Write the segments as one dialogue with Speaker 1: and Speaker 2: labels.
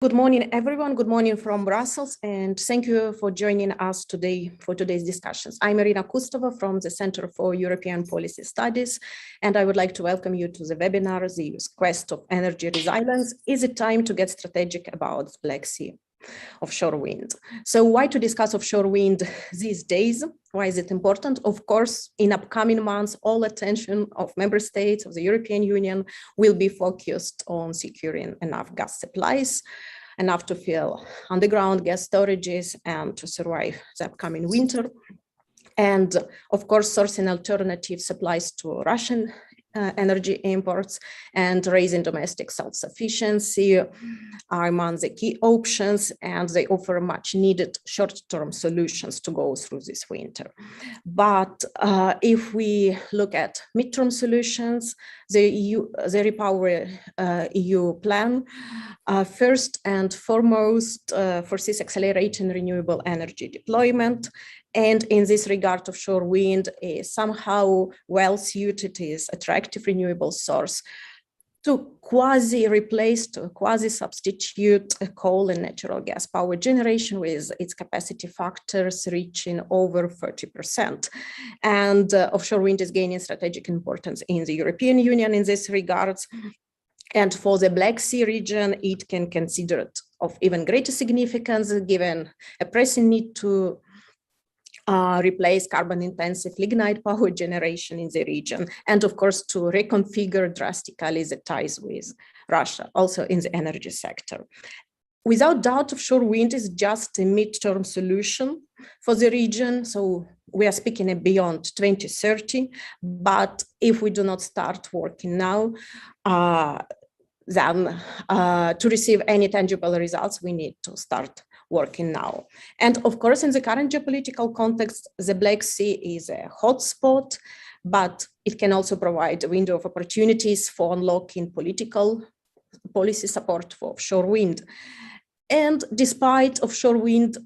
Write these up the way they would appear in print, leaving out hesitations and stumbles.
Speaker 1: Good morning, everyone. Good morning from Brussels, and thank you for joining us today for today's discussions. I'm Irina Kustova from the Center for European Policy Studies, and I would like to welcome you to the webinar, The EU's Quest of Energy Resilience. Is it time to get strategic about Black Sea offshore wind? So why to discuss offshore wind these days? Why is it important? Of course, in upcoming months, all attention of member states of the European Union will be focused on securing enough gas supplies, enough to fill underground gas storages and to survive the upcoming winter. And of course, sourcing alternative supplies to Russian energy imports and raising domestic self-sufficiency are among the key options, and they offer much needed short-term solutions to go through this winter. But if we look at midterm solutions, the REPowerEU plan first and foremost foresees accelerating renewable energy deployment. And in this regard, offshore wind is somehow well-suited, is attractive renewable source to quasi-replace, to quasi-substitute coal and natural gas power generation with its capacity factors reaching over 30%. And offshore wind is gaining strategic importance in the European Union in this regards. And for the Black Sea region, it can consider it of even greater significance given a pressing need to replace carbon-intensive lignite power generation in the region, and of course to reconfigure drastically the ties with Russia, also in the energy sector. Without doubt, offshore wind is just a midterm solution for the region, so we are speaking beyond 2030, but if we do not start working now, then to receive any tangible results, we need to start working now. And of course, in the current geopolitical context, the Black Sea is a hotspot, but it can also provide a window of opportunities for unlocking political policy support for offshore wind. And despite offshore wind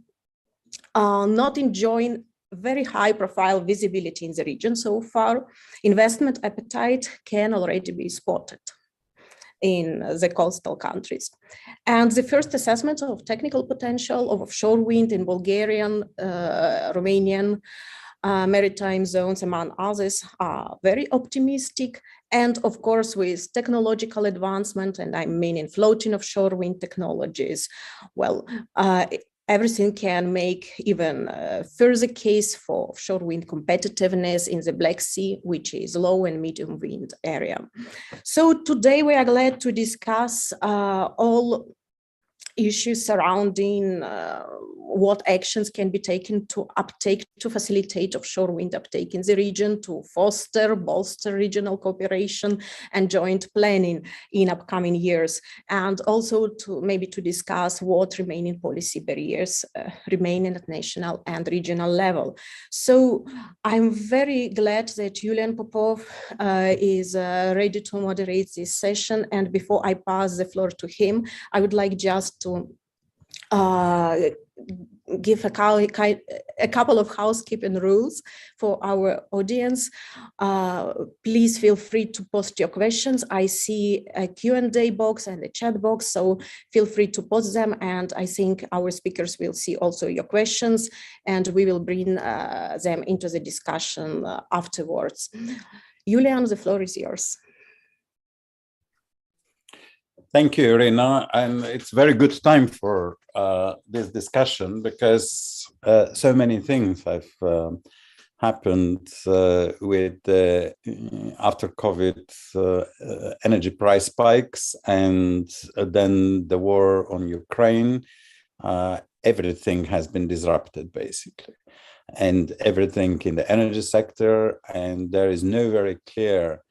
Speaker 1: not enjoying very high profile visibility in the region so far, investment appetite can already be spotted in the coastal countries. And the first assessment of technical potential of offshore wind in Bulgarian, Romanian maritime zones, among others, are very optimistic. And of course, with technological advancement, and I mean in floating offshore wind technologies, well, everything can make even further case for offshore wind competitiveness in the Black Sea, which is low and medium wind area. So today we are glad to discuss all issues surrounding what actions can be taken to facilitate offshore wind uptake in the region, to bolster regional cooperation and joint planning in upcoming years, and also to discuss what remaining policy barriers remain at national and regional level. So I'm very glad that Julian Popov is ready to moderate this session. And before I pass the floor to him, I would like just to give a couple of housekeeping rules for our audience. Please feel free to post your questions. I see a Q&A box and a chat box, so feel free to post them. And I think our speakers will see also your questions, and we will bring them into the discussion afterwards. Julian, the floor is yours.
Speaker 2: Thank you, Irina, and it's very good time for this discussion because so many things have happened with after COVID energy price spikes and then the war on Ukraine. Everything has been disrupted basically, and everything in the energy sector, and there is no very clear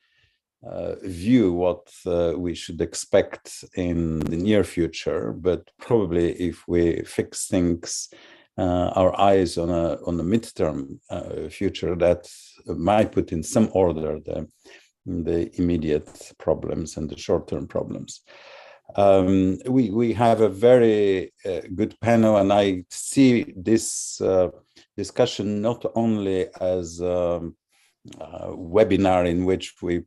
Speaker 2: view what we should expect in the near future, but probably if we fix things, our eyes on the midterm future, that might put in some order the immediate problems and the short-term problems. We have a very good panel, and I see this discussion not only as webinar in which we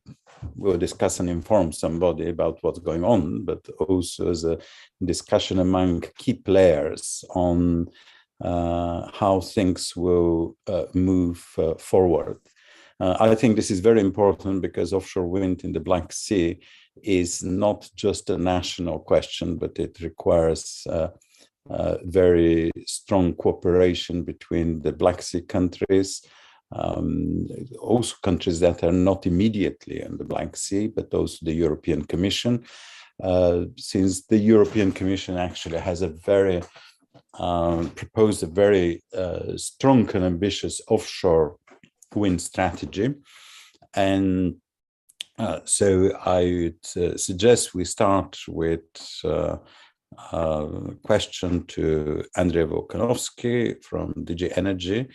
Speaker 2: will discuss and inform somebody about what's going on, but also as a discussion among key players on how things will move forward. I think this is very important because offshore wind in the Black Sea is not just a national question, but it requires very strong cooperation between the Black Sea countries, also countries that are not immediately in the Black Sea, but also the European Commission, since the European Commission actually has a very proposed a very strong and ambitious offshore wind strategy. And so I would suggest we start with a question to Andrzej Volkanovski from DG Energy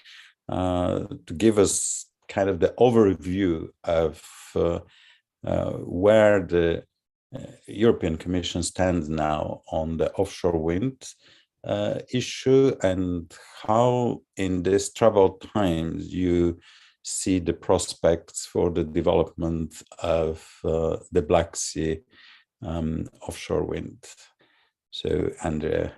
Speaker 2: to give us kind of the overview of where the European Commission stands now on the offshore wind issue, and how in these troubled times you see the prospects for the development of the Black Sea offshore wind. So, Andrzej.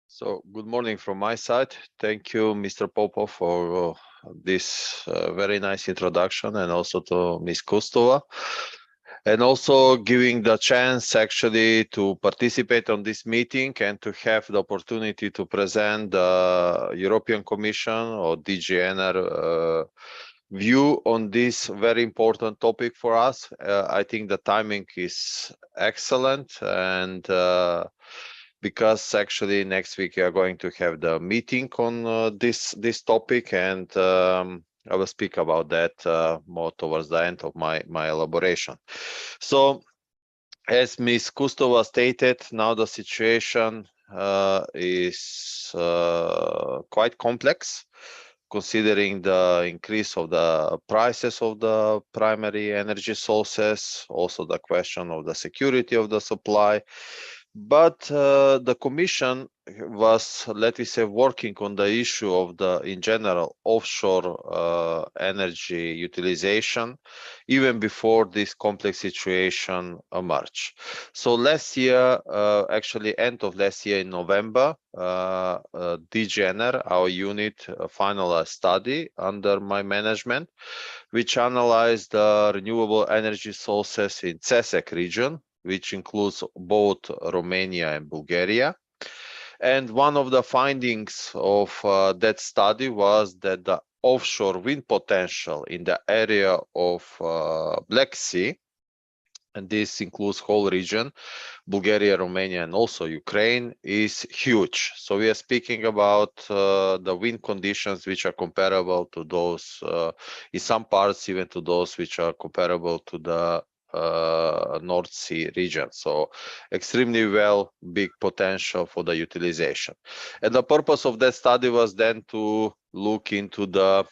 Speaker 3: So, good morning from my side. Thank you, Mr. Popov, for this very nice introduction, and also to Ms. Kustova, and also giving the chance actually to participate on this meeting and to have the opportunity to present the European Commission or DG Ener view on this very important topic for us. I think the timing is excellent, and because actually next week we are going to have the meeting on this topic, and I will speak about that more towards the end of my elaboration. So, as Ms. Kustova stated, now the situation is quite complex, considering the increase of the prices of the primary energy sources, also the question of the security of the supply. But the Commission was, let me say, working on the issue of the, in general, offshore energy utilization, even before this complex situation emerged. So year, actually end of last year in November, DG Ener, our unit, finalized a study under my management, which analyzed the renewable energy sources in CESEC region, which includes both Romania and Bulgaria. And one of the findings of that study was that the offshore wind potential in the area of Black Sea, and this includes whole region, Bulgaria, Romania, and also Ukraine, is huge. So we are speaking about the wind conditions which are comparable to those, in some parts even to those which are comparable to the North Sea region. So extremely big potential for the utilization. And the purpose of that study was then to look into the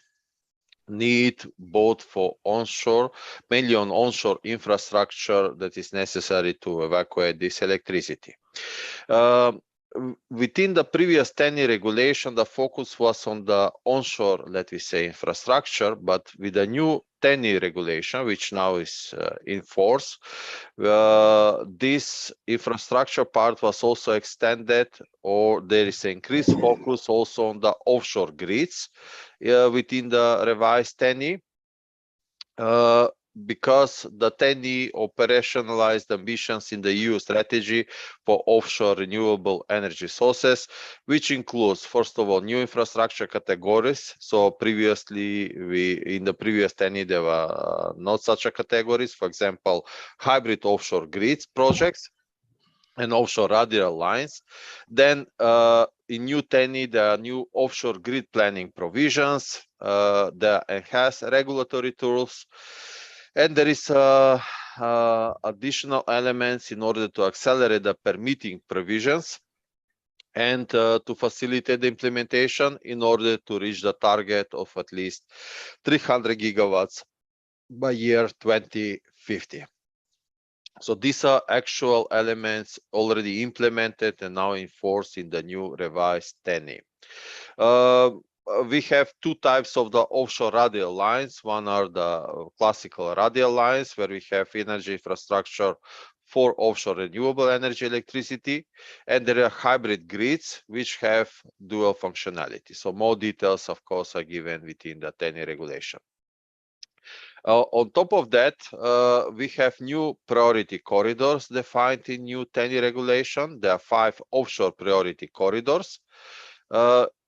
Speaker 3: need both for onshore, mainly on onshore infrastructure that is necessary to evacuate this electricity. Within the previous TENI regulation, the focus was on the onshore, let me say, infrastructure, but with the new TENI regulation, which now is in force, this infrastructure part was also extended, or there is increased focus also on the offshore grids within the revised TENI. Because the TENI operationalized ambitions in the EU strategy for offshore renewable energy sources, which includes, first of all, new infrastructure categories. So previously, in the previous TENI, there were not such a categories. For example, hybrid offshore grids projects and offshore radial lines. Then in new TENI, there are new offshore grid planning provisions, the enhanced regulatory tools, and there is additional elements in order to accelerate the permitting provisions and to facilitate the implementation in order to reach the target of at least 300 gigawatts by year 2050. So these are actual elements already implemented and now enforced in the new revised TENI. we have two types of the offshore radial lines. One are the classical radial lines, where we have energy infrastructure for offshore renewable energy electricity, and there are hybrid grids which have dual functionality. So more details, of course, are given within the TENI regulation. On top of that, we have new priority corridors defined in new TENI regulation. There are 5 offshore priority corridors.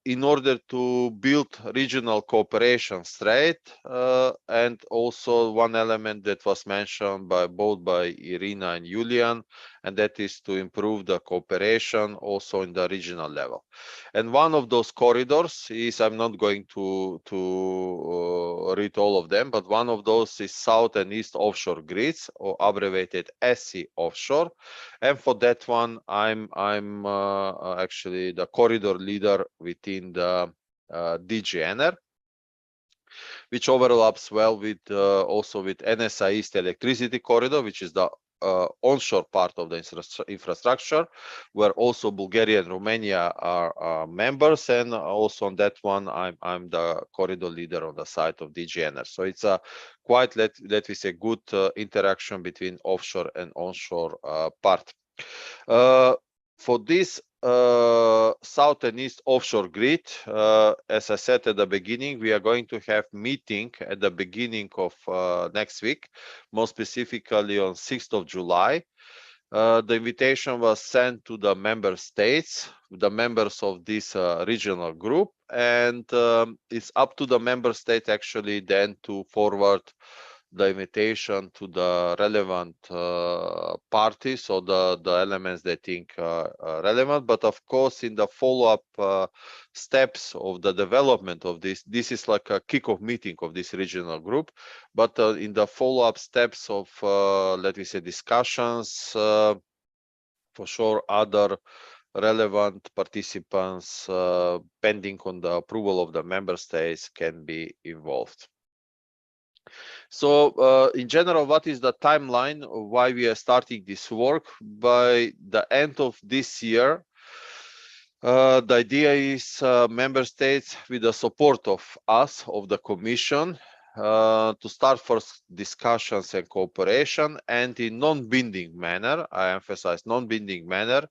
Speaker 3: In order to build regional cooperation straight, and also one element that was mentioned both by Irina and Julian, and that is to improve the cooperation also in the regional level. And one of those corridors is, I'm not going to read all of them, but one of those is South and East Offshore Grids, or abbreviated SE Offshore. And for that one, I'm actually the corridor leader within the DG ENER, which overlaps well with also with NSA East Electricity Corridor, which is the onshore part of the infrastructure, where also Bulgaria and Romania are members, and also on that one I'm the corridor leader on the side of DG ENER. So it's a quite, let me say, good interaction between offshore and onshore part. For this South and East Offshore Grid, as I said at the beginning, we are going to have meeting at the beginning of next week, more specifically on 6th of July. The invitation was sent to the member states, the members of this regional group, and it's up to the member state actually then to forward the invitation to the relevant parties, or the elements they think are relevant. But of course, in the follow-up steps of the development of this is like a kickoff meeting of this regional group. But in the follow-up steps of, let me say, discussions, for sure, other relevant participants, pending on the approval of the member states, can be involved. So in general, what is the timeline of why we are starting this work? By the end of this year, the idea is member states, with the support of us, of the Commission, to start first discussions and cooperation, and in non-binding manner, I emphasize non-binding manner,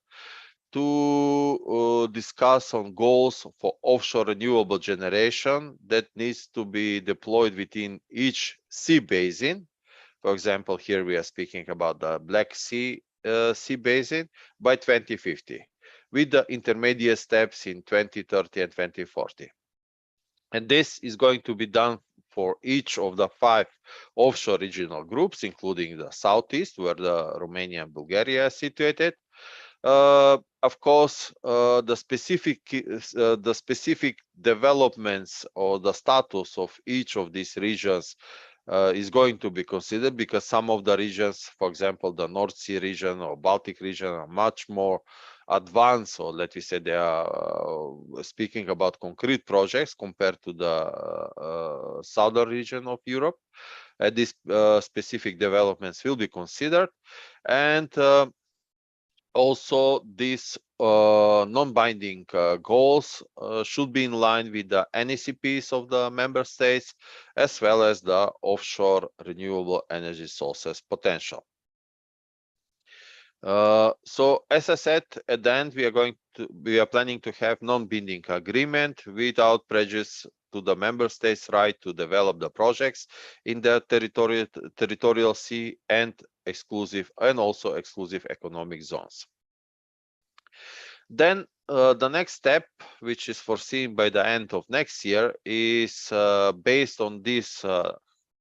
Speaker 3: to discuss on goals for offshore renewable generation that needs to be deployed within each sea basin. For example, here we are speaking about the Black Sea sea basin by 2050, with the intermediate steps in 2030 and 2040. And this is going to be done for each of the 5 offshore regional groups, including the Southeast, where the Romania and Bulgaria are situated. Of course, the specific developments or the status of each of these regions is going to be considered, because some of the regions, for example, the North Sea region or Baltic region, are much more advanced, or let me say they are speaking about concrete projects compared to the southern region of Europe. And these specific developments will be considered. And also, these non-binding goals should be in line with the NECPs of the member states, as well as the offshore renewable energy sources potential. So, as I said, at the end, we are planning to have non-binding agreement without prejudice to the member states' right to develop the projects in the territorial sea and also exclusive economic zones. Then the next step, which is foreseen by the end of next year, is based on this,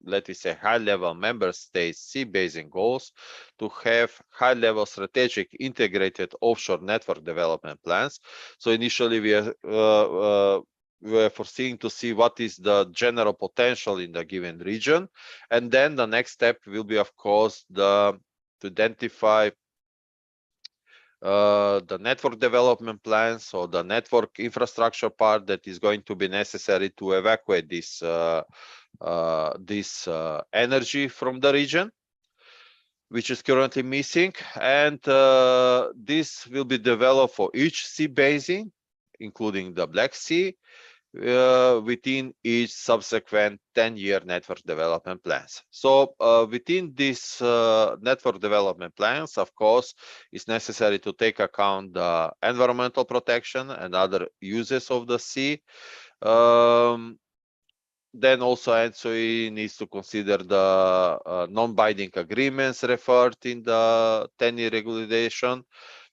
Speaker 3: let me say, high-level member states sea basin goals, to have high-level strategic integrated offshore network development plans. So initially, we are foreseeing to see what is the general potential in the given region, and then the next step will be, of course, to identify the network development plans, or the network infrastructure part that is going to be necessary to evacuate this energy from the region, which is currently missing. And this will be developed for each sea basin, including the Black Sea. within each subsequent 10-year network development plans. So within these network development plans, of course, it's necessary to take account the environmental protection and other uses of the sea. Then also ENTSO-E needs to consider the non-binding agreements referred in the 10-year regulation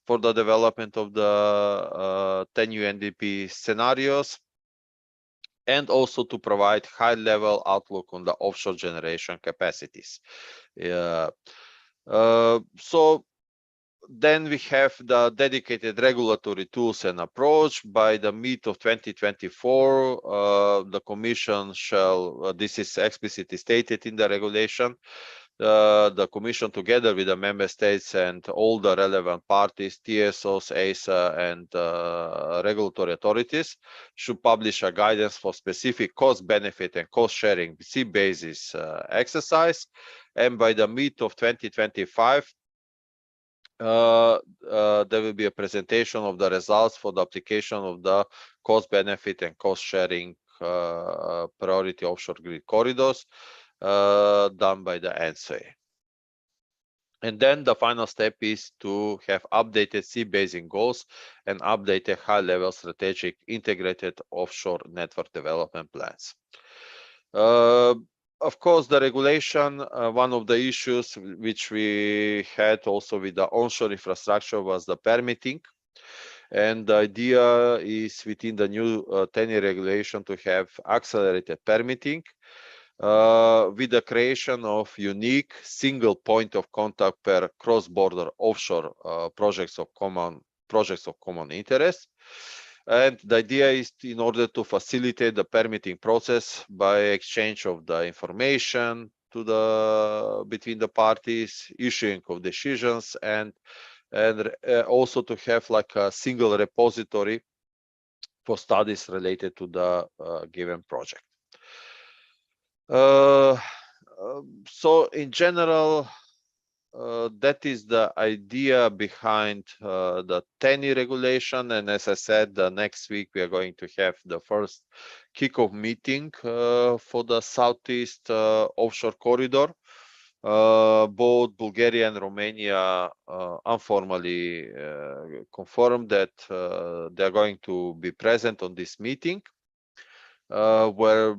Speaker 3: for the development of the 10 UNDP scenarios, and also to provide high-level outlook on the offshore generation capacities. So then we have the dedicated regulatory tools and approach. By the mid of 2024, the Commission shall, this is explicitly stated in the regulation, the Commission, together with the Member States and all the relevant parties, TSOs, ASA, and regulatory authorities, should publish a guidance for specific cost benefit and cost sharing sea basis exercise. And by the mid of 2025, there will be a presentation of the results for the application of the cost benefit and cost sharing priority offshore grid corridors done by the ENTSO-E. And then the final step is to have updated sea basin goals and updated high-level strategic integrated offshore network development plans. Of course, the regulation, one of the issues which we had also with the onshore infrastructure was the permitting. And the idea is within the new 10-year regulation to have accelerated permitting with the creation of unique single point of contact per cross-border offshore projects of common interest. And the idea is in order to facilitate the permitting process by exchange of the information between the parties, issuing of decisions, and also to have like a single repository for studies related to the given project. So in general, that is the idea behind the 10-year regulation. And as I said, next week we are going to have the first kickoff meeting for the Southeast offshore corridor. Both Bulgaria and Romania informally confirmed that they are going to be present on this meeting, where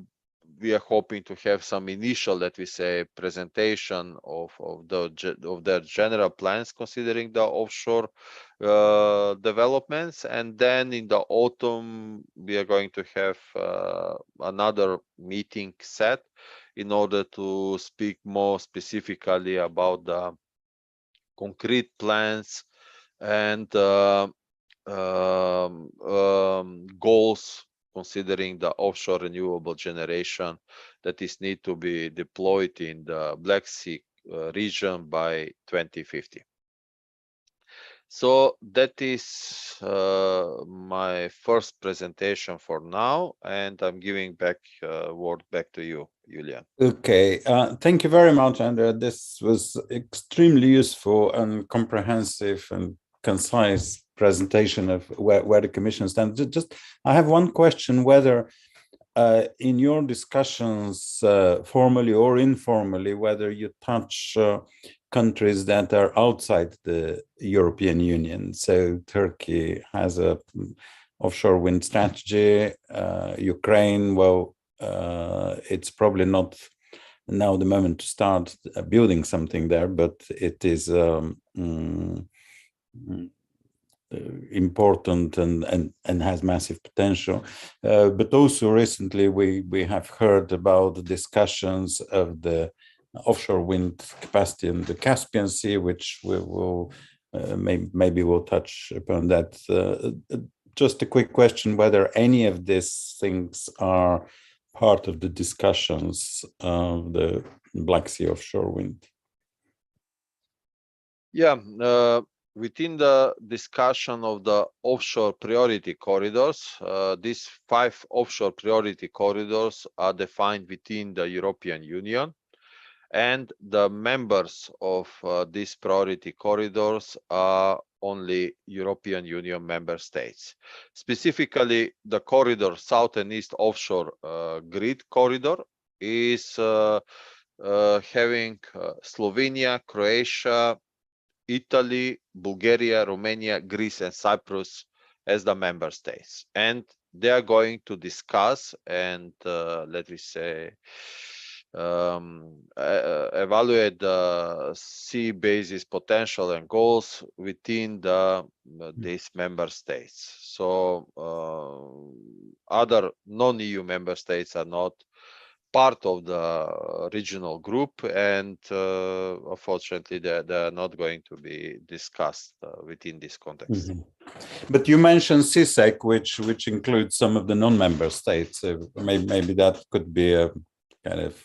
Speaker 3: we are hoping to have some initial, let me say, presentation of their general plans considering the offshore developments. And then in the autumn, we are going to have another meeting set in order to speak more specifically about the concrete plans and goals considering the offshore renewable generation that is need to be deployed in the Black Sea region by 2050. So that is my first presentation for now, and I'm giving back word back to you, Julian.
Speaker 2: Okay, thank you very much, Andrea. This was extremely useful and comprehensive and concise presentation of where the Commission stands. Just, I have one question: whether in your discussions, formally or informally, whether you touch countries that are outside the European Union. So Turkey has a offshore wind strategy. Ukraine, well, it's probably not now the moment to start building something there, but it is important and has massive potential. But also recently we have heard about the discussions of the offshore wind capacity in the Caspian Sea, which we will maybe we'll touch upon that. Just a quick question, whether any of these things are part of the discussions of the Black Sea offshore wind.
Speaker 3: Yeah, within the discussion of the offshore priority corridors, these 5 offshore priority corridors are defined within the European Union. and the members of these priority corridors are only European Union member states. Specifically, the corridor South and East Offshore Grid Corridor is having Slovenia, Croatia, Italy, Bulgaria, Romania, Greece, and Cyprus as the member states. And they are going to discuss and, let me say, evaluate the sea basis potential and goals within these member states. So other non-EU member states are not part of the regional group, and unfortunately they are not going to be discussed within this context.
Speaker 2: But you mentioned CSEC, which includes some of the non-member states. Maybe that could be a kind of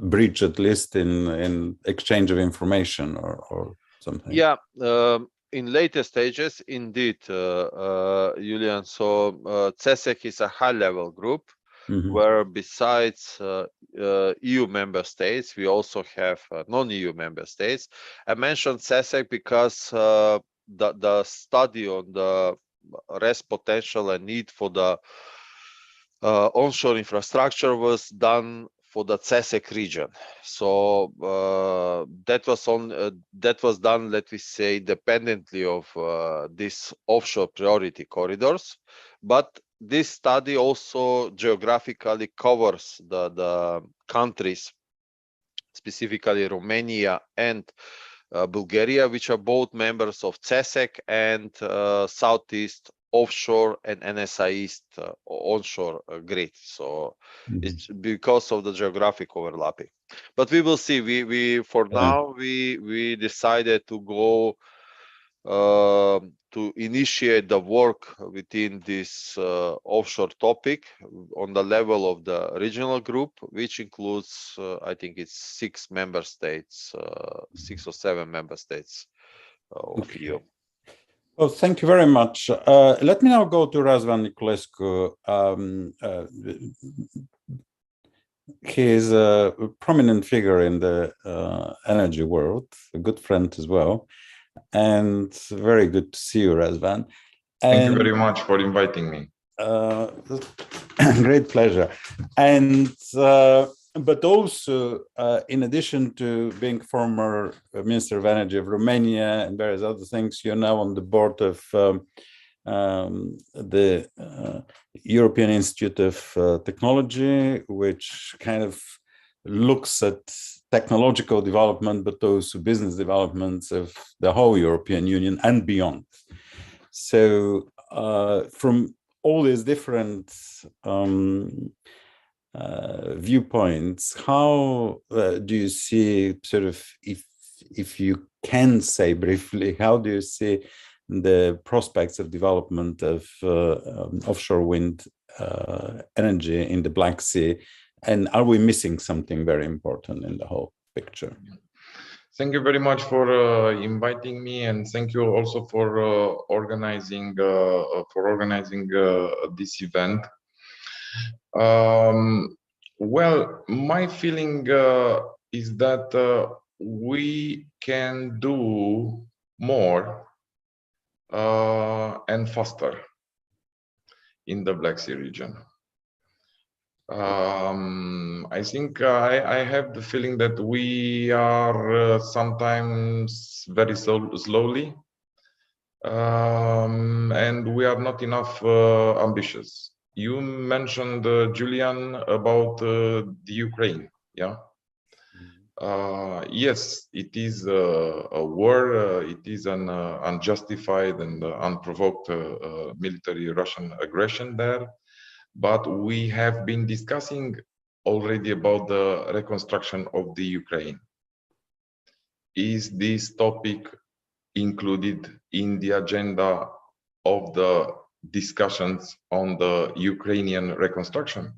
Speaker 2: breach, at least in exchange of information or something.
Speaker 3: Yeah, in later stages, indeed, Julian. So CSEC is a high-level group where besides EU member states, we also have non-EU member states. I mentioned CSEC because the study on the rest potential and need for the onshore infrastructure was done for the CSEC region. So that was done, let me say, independently of these offshore priority corridors. But this study also geographically covers the countries, specifically Romania and Bulgaria, which are both members of CSEC and Southeast Offshore and NSI East onshore grid. So it's because of the geographic overlapping. But we will see. We for now we decided to go to initiate the work within this offshore topic on the level of the regional group, which includes, I think it's 6 member states, 6 or 7 member states of EU.
Speaker 2: Well, thank you very much. Let me now go to Razvan Niculescu. He is a prominent figure in the energy world, a good friend as well. And very good to see you, Razvan.
Speaker 4: Thank you very much for inviting me.
Speaker 2: Great pleasure. And but also, in addition to being former Minister of Energy of Romania and various other things, you're now on the board of the European Institute of Technology, which kind of looks at technological development, but also business developments of the whole European Union and beyond. So from all these different viewpoints, how do you see, sort of, if you can say briefly, how do you see the prospects of development of offshore wind energy in the Black Sea? And are we missing something very important in the whole picture?
Speaker 4: Thank you very much for inviting me, and thank you also for organizing this event. Well, my feeling is that we can do more and faster in the Black Sea region. I think I have the feeling that we are sometimes very slowly, and we are not enough ambitious. You mentioned, Julian, about the Ukraine, yeah? Yes, it is a war, it is an unjustified and unprovoked military Russian aggression there. But we have been discussing already about the reconstruction of the Ukraine. Is this topic included in the agenda of the discussions on the Ukrainian reconstruction?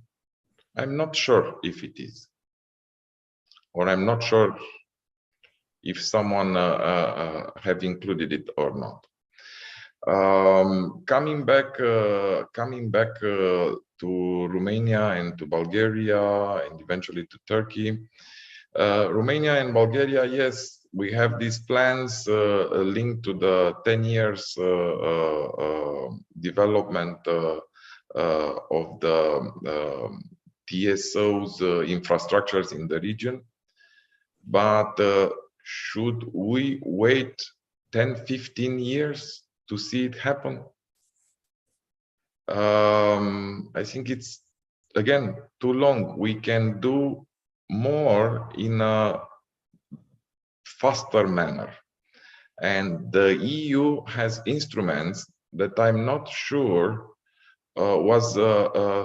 Speaker 4: I'm not sure if it is, or I'm not sure if someone have included it or not. Coming back to Romania and to Bulgaria and eventually to Turkey, Romania and Bulgaria, yes, we have these plans linked to the 10 years development of the TSO's infrastructures in the region. But should we wait 10, 15 years to see it happen? I think it's, again, too long. We can do more in a faster manner. And the EU has instruments that I'm not sure was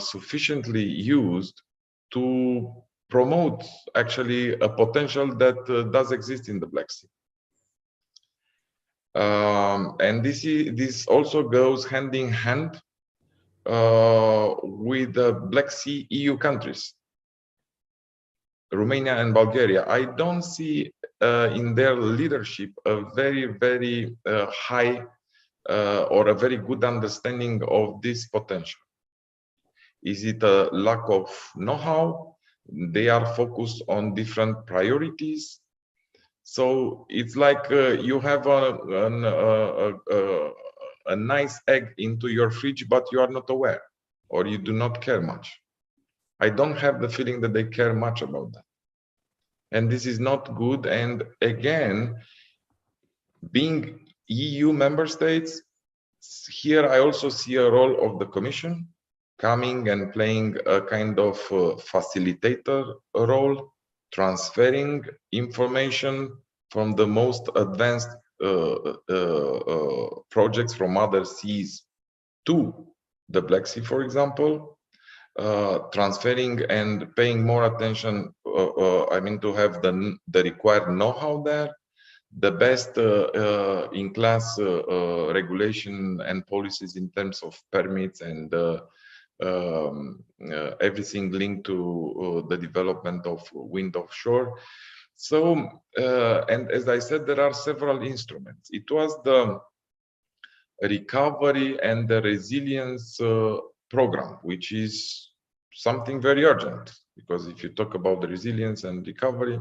Speaker 4: sufficiently used to promote actually a potential that does exist in the Black Sea. And this also goes hand in hand with the Black Sea EU countries, Romania and Bulgaria. I don't see in their leadership a very, very high or a very good understanding of this potential. Is it a lack of know-how? They are focused on different priorities. So it's like you have a nice egg into your fridge, but you are not aware, or you do not care much. I don't have the feeling that they care much about that. And this is not good. And again, being EU member states, here I also see a role of the Commission coming and playing a kind of facilitator role, transferring information from the most advanced projects from other seas to the Black Sea, for example, transferring and paying more attention, I mean, to have the required know-how there, the best in-class regulation and policies in terms of permits and everything linked to the development of wind offshore. So, and as I said, there are several instruments. It was the recovery and the resilience program, which is something very urgent, because if you talk about the resilience and recovery,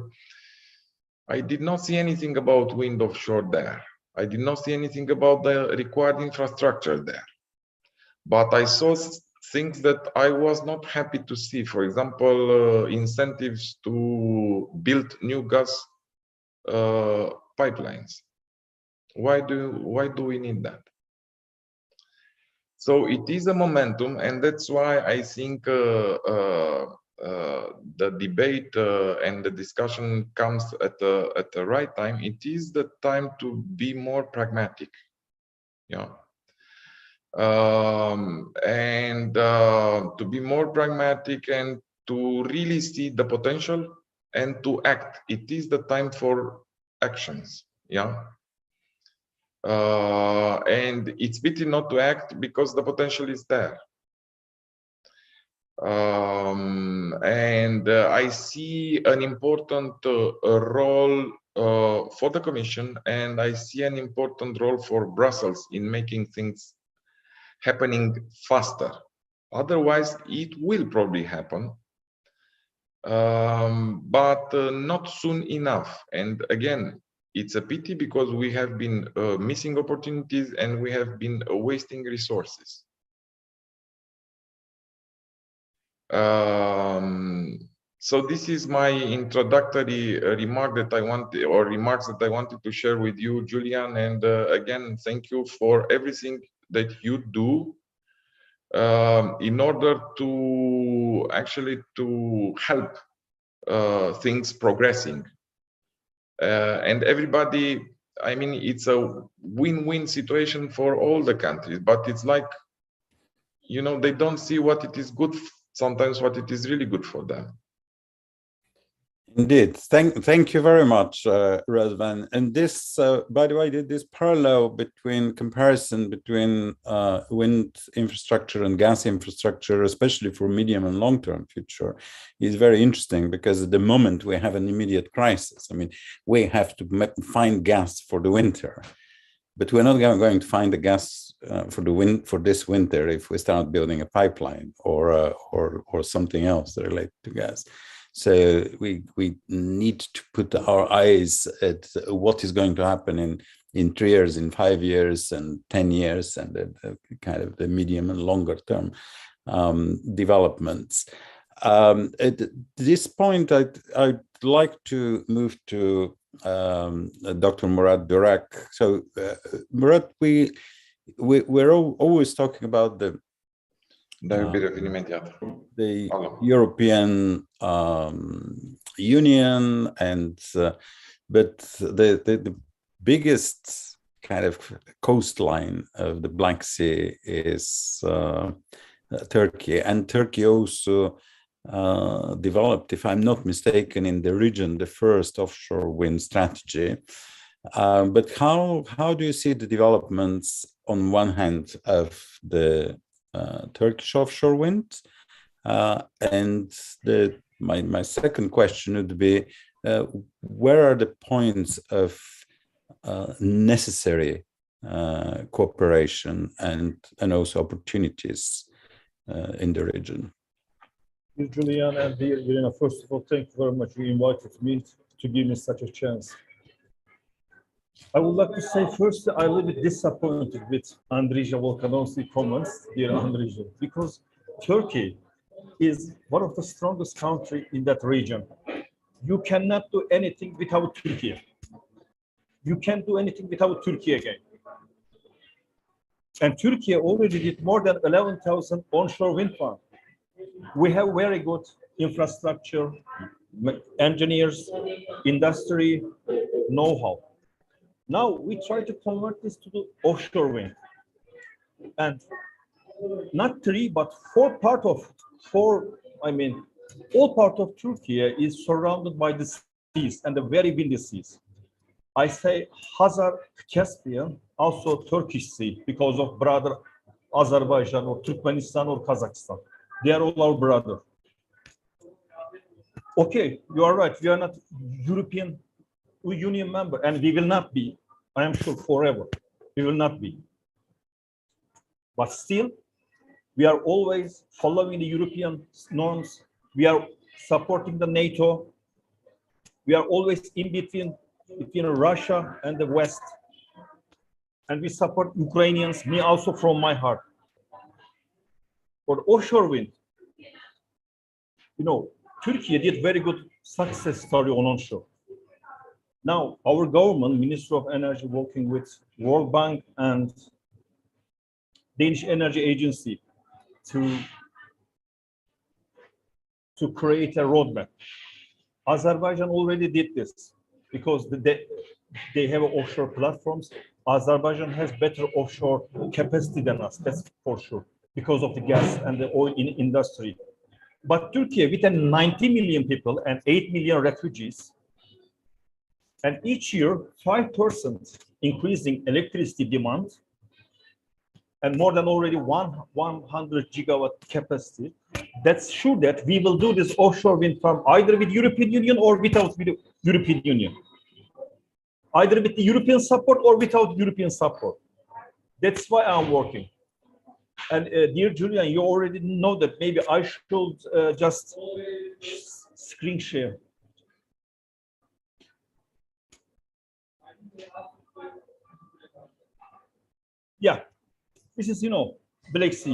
Speaker 4: I did not see anything about wind offshore there. I did not see anything about the required infrastructure there. But I saw things that I was not happy to see. For example, incentives to build new gas pipelines. Why do we need that? So it is a momentum, and that's why I think the debate and the discussion comes at the right time. It is the time to be more pragmatic, yeah, and to be more pragmatic and to really see the potential and to act. It is the time for actions, yeah. And it's pity not to act because the potential is there. And I see an important role for the Commission, and I see an important role for Brussels in making things happening faster. Otherwise, it will probably happen, but not soon enough. And again, it's a pity because we have been missing opportunities and we have been wasting resources. So this is my introductory remark that I wanted, or remarks that I wanted to share with you, Julian. And again, thank you for everything that you do in order to actually to help things progressing. And everybody, I mean, it's a win-win situation for all the countries, but it's like, you know, they don't see what it is good, sometimes what it is really good for them.
Speaker 2: Indeed. Thank you very much, Razvan. And this, by the way, this parallel comparison between wind infrastructure and gas infrastructure, especially for medium and long-term future, is very interesting because at the moment we have an immediate crisis. I mean, we have to find gas for the winter, but we're not going to find the gas for this winter if we start building a pipeline or something else related to gas. So we need to put our eyes at what is going to happen in 3 years, in 5 years, and 10 years, and kind of the medium and longer term developments. At this point, I'd like to move to Dr. Murat Durak. So, Murat, we're always talking about the European Union, and but the biggest kind of coastline of the Black Sea is Turkey, and Turkey also developed, if I'm not mistaken, in the region the first offshore wind strategy. But how do you see the developments on one hand of the Turkish offshore wind, and my second question would be, where are the points of necessary cooperation and also opportunities in the region?
Speaker 5: Dear Julian and dear Irina, first of all, thank you very much. You invited me to give me such a chance. I would like to say first, I'm a little bit disappointed with Andrija Volkanovski's comments, dear Andrija, because Turkey is one of the strongest countries in that region. You cannot do anything without Turkey. You can't do anything without Turkey again. And Turkey already did more than 11,000 onshore wind farms. We have very good infrastructure, engineers, industry, know-how. Now we try to convert this to the offshore wind. And not 3, but all part of Turkey is surrounded by the seas and the very windy seas. I say Hazar, Caspian, also Turkish Sea, because of brother Azerbaijan or Turkmenistan or Kazakhstan. They are all our brother. Okay, you are right. We are not European Union member, and we will not be. I am sure forever. We will not be. But still, we are always following the European norms. We are supporting the NATO. We are always in between Russia and the West. And we support Ukrainians, me also from my heart. For offshore wind, Turkey did very good success story on onshore. Now, our government, Ministry of Energy, working with World Bank and Danish Energy Agency to create a roadmap. Azerbaijan already did this because they have offshore platforms. Azerbaijan has better offshore capacity than us, that's for sure, because of the gas and the oil industry. But Turkey, with 90 million people and 8 million refugees, and each year 5% increasing electricity demand, and more than already 100 gigawatt capacity, that's sure that we will do this offshore wind farm either with European Union or without European Union. Either with the European support or without European support. That's why I'm working. And dear Julian, you already know that maybe I should just screen share. Yeah, this is, Black Sea.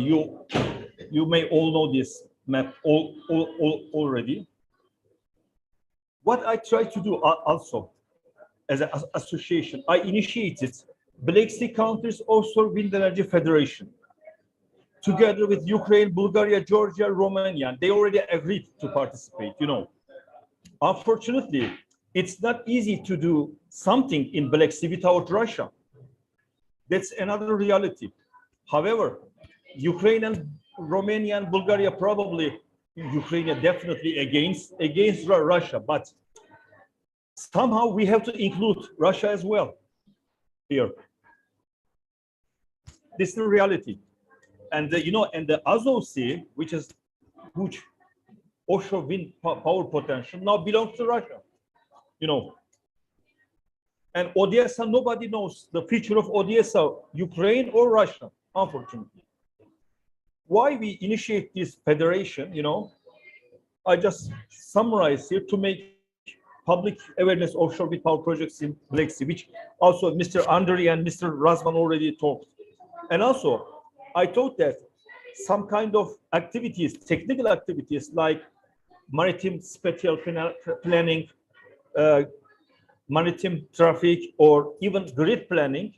Speaker 5: You may all know this map already. What I try to do also as an association, I initiated Black Sea Countries Offshore Wind Energy Federation, together with Ukraine, Bulgaria, Georgia, Romania. They already agreed to participate, Unfortunately, it's not easy to do something in Black Sea without Russia. That's another reality. However, Ukraine and Romania and Bulgaria, probably Ukraine definitely against Russia, but somehow we have to include Russia as well here. This is the reality. And and the Azov Sea, which is huge offshore wind power potential, now belongs to Russia. And Odessa, nobody knows the future of Odessa, Ukraine or Russia, unfortunately. Why we initiate this federation, I just summarize here to make public awareness offshore wind power projects in Black Sea, which also Mr. Andriy and Mr. Razvan already talked. And also, I thought that some kind of activities, technical activities like maritime spatial planning, maritime traffic, or even grid planning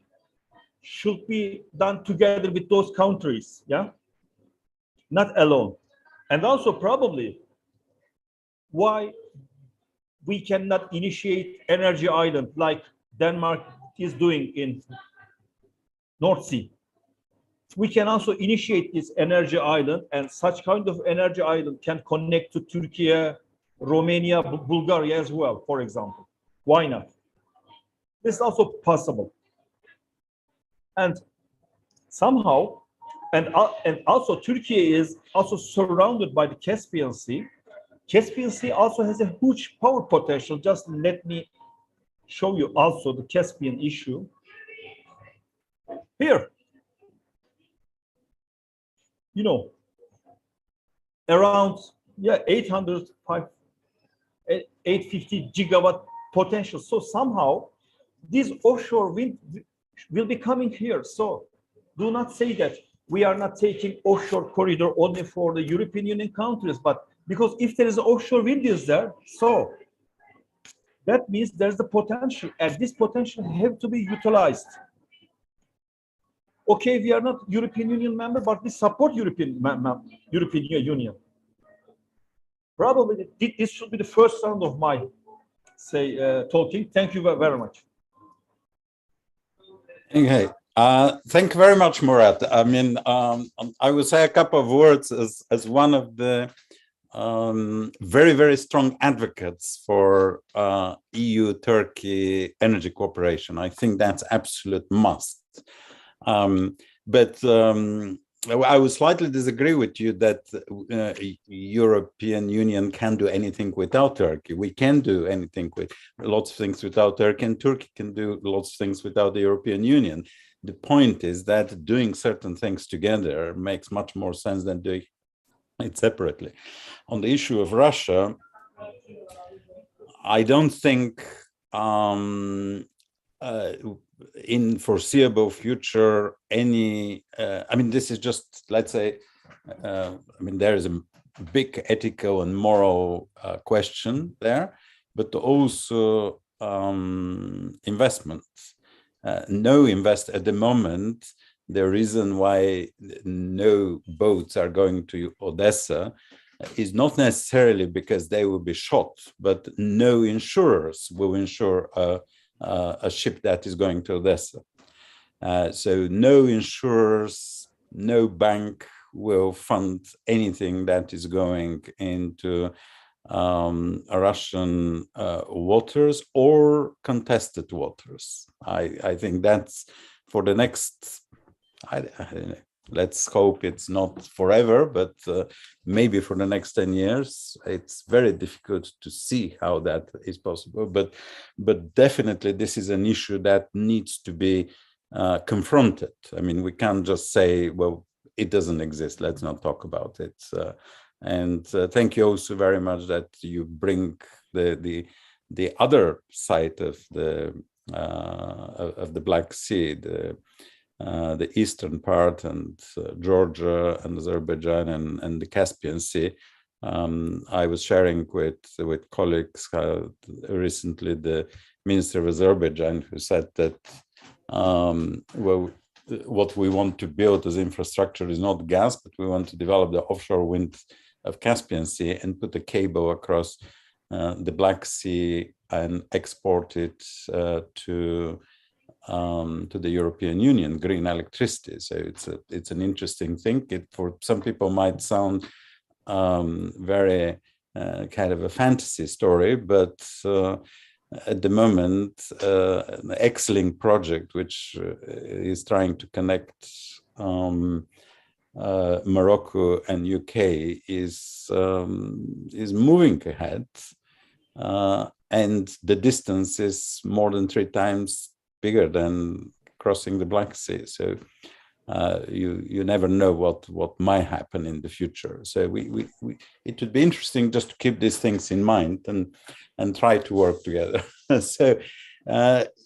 Speaker 5: should be done together with those countries, yeah? Not alone. And also probably why we cannot initiate energy island like Denmark is doing in North Sea. We can also initiate this energy island, and such kind of energy island can connect to Turkey, Romania, Bulgaria as well, for example. Why not? This is also possible. And somehow, and also Turkey is also surrounded by the Caspian Sea. Caspian Sea also has a huge power potential. Just let me show you also the Caspian issue. Here, you know, around 850 gigawatt potential. So somehow this offshore wind will be coming here. So do not say that we are not taking offshore corridor only for the European Union countries, but because if there is offshore wind is there, so that means there's the potential, and this potential have to be utilized. Okay, we are not European Union member, but we support European Union. Probably this should be the first round of my talking. Thank you very much.
Speaker 2: Okay. Thank you very much, Murat. I mean, I will say a couple of words as one of the very, very strong advocates for EU-Turkey energy cooperation. I think that's absolute must. But I would slightly disagree with you that European Union can do anything without Turkey. We can do anything with lots of things without Turkey, and Turkey can do lots of things without the European Union. The point is that doing certain things together makes much more sense than doing it separately. On the issue of Russia, I don't think in foreseeable future any I mean, this is just, let's say, I mean, there is a big ethical and moral question there, but also investments. No invest at the moment. The reason why no boats are going to Odessa is not necessarily because they will be shot, but no insurers will insure a ship that is going to Odessa. So no insurers, no bank will fund anything that is going into Russian waters or contested waters. I think that's for the next, let's hope it's not forever, but maybe for the next 10 years, it's very difficult to see how that is possible. But definitely this is an issue that needs to be confronted. I mean, we can't just say, well, it doesn't exist, let's not talk about it. And thank you also very much that you bring the other side of the Black Sea, the eastern part, and Georgia and Azerbaijan and the Caspian Sea. I was sharing with colleagues recently the Minister of Azerbaijan, who said that well, what we want to build as infrastructure is not gas, but we want to develop the offshore wind of Caspian Sea and put a cable across the Black Sea and export it to the European Union, green electricity. So it's an interesting thing. It, for some people, might sound very kind of a fantasy story, but at the moment, an excellent project which is trying to connect Morocco and UK is moving ahead, and the distance is more than 3 times bigger than crossing the Black Sea. So you never know what might happen in the future. So it would be interesting just to keep these things in mind and try to work together. So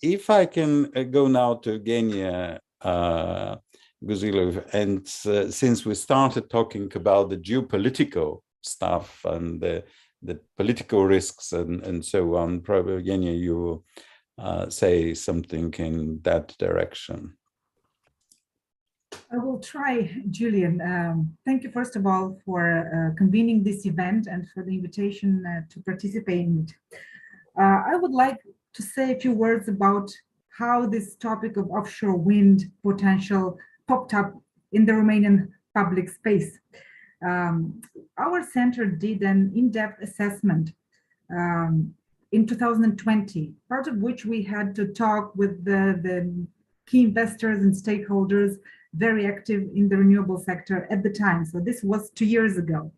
Speaker 2: if I can go now to Eugenia Guzilov, and since we started talking about the geopolitical stuff and the political risks and so on, probably Eugenia, you say something in that direction.
Speaker 6: I will try, Julian. Thank you, first of all, for convening this event and for the invitation to participate in it. I would like to say a few words about how this topic of offshore wind potential popped up in the Romanian public space. Our center did an in-depth assessment in 2020, part of which we had to talk with the key investors and stakeholders very active in the renewable sector at the time. So this was 2 years ago.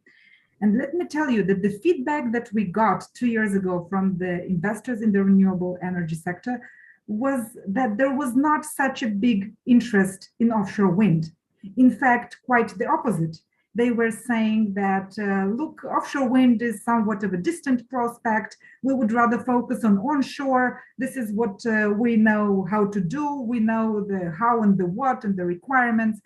Speaker 6: And let me tell you that the feedback that we got 2 years ago from the investors in the renewable energy sector was that there was not such a big interest in offshore wind. In fact, quite the opposite. They were saying that, look, offshore wind is somewhat of a distant prospect. We would rather focus on onshore. This is what we know how to do. We know the how and the what and the requirements.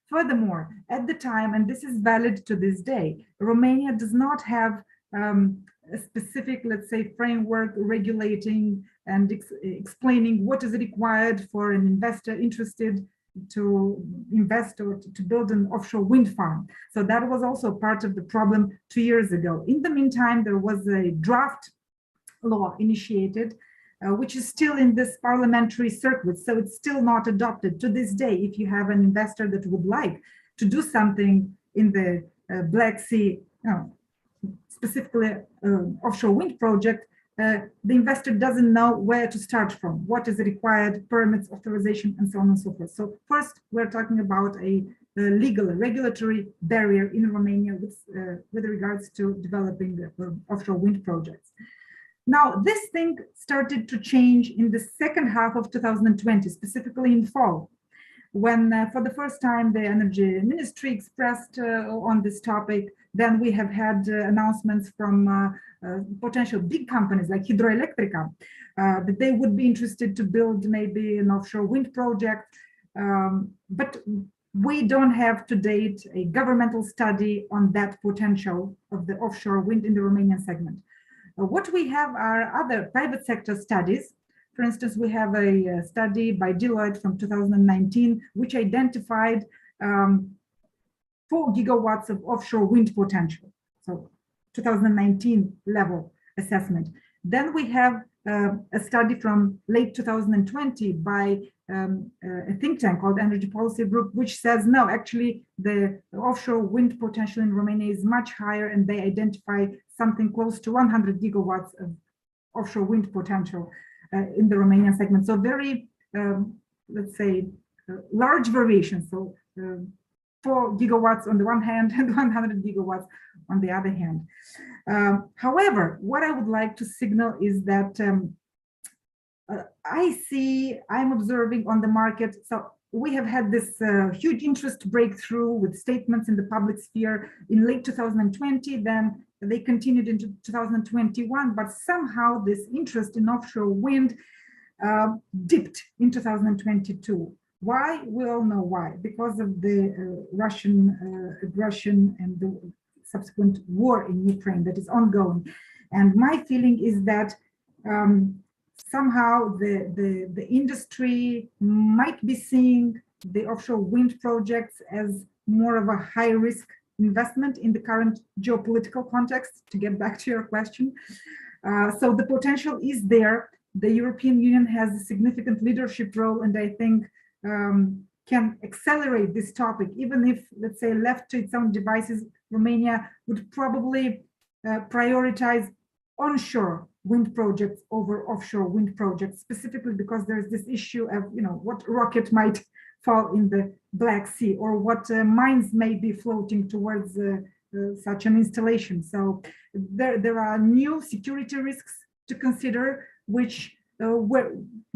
Speaker 6: Furthermore, at the time, and this is valid to this day, Romania does not have a specific, let's say, framework regulating and explaining what is required for an investor interested to invest or to build an offshore wind farm. So that was also part of the problem 2 years ago. In the meantime, there was a draft law initiated, which is still in this parliamentary circuit. So it's still not adopted to this day. If you have an investor that would like to do something in the Black Sea, specifically offshore wind project, the investor doesn't know where to start from, what is required, permits, authorization, and so on and so forth. So first, we're talking about a legal, regulatory barrier in Romania with regards to developing the offshore wind projects. Now, this thing started to change in the second half of 2020, specifically in fall, when for the first time the Energy Ministry expressed on this topic. Then we have had announcements from potential big companies like Hidroelectrica that they would be interested to build maybe an offshore wind project. But we don't have to date a governmental study on that potential of the offshore wind in the Romanian segment. What we have are other private sector studies. For instance, we have a study by Deloitte from 2019, which identified 4 gigawatts of offshore wind potential. So 2019 level assessment. Then we have a study from late 2020 by a think tank called Energy Policy Group, which says, no, actually the offshore wind potential in Romania is much higher, and they identify something close to 100 gigawatts of offshore wind potential in the Romanian segment. So very, let's say, large variation. So 4 gigawatts on the one hand and 100 gigawatts on the other hand. However, what I would like to signal is that I'm observing on the market, so we have had this huge interest breakthrough with statements in the public sphere in late 2020, then they continued into 2021, but somehow this interest in offshore wind dipped in 2022. Why? We all know why. Because of the Russian aggression and the subsequent war in Ukraine that is ongoing. And my feeling is that somehow the industry might be seeing the offshore wind projects as more of a high risk investment in the current geopolitical context, to get back to your question. So the potential is there. The European Union has a significant leadership role, and I think can accelerate this topic, even if, let's say, left to its own devices, Romania would probably prioritize onshore wind projects over offshore wind projects, specifically because there's this issue of, what rocket might fall in the Black Sea, or what mines may be floating towards such an installation. So there are new security risks to consider, which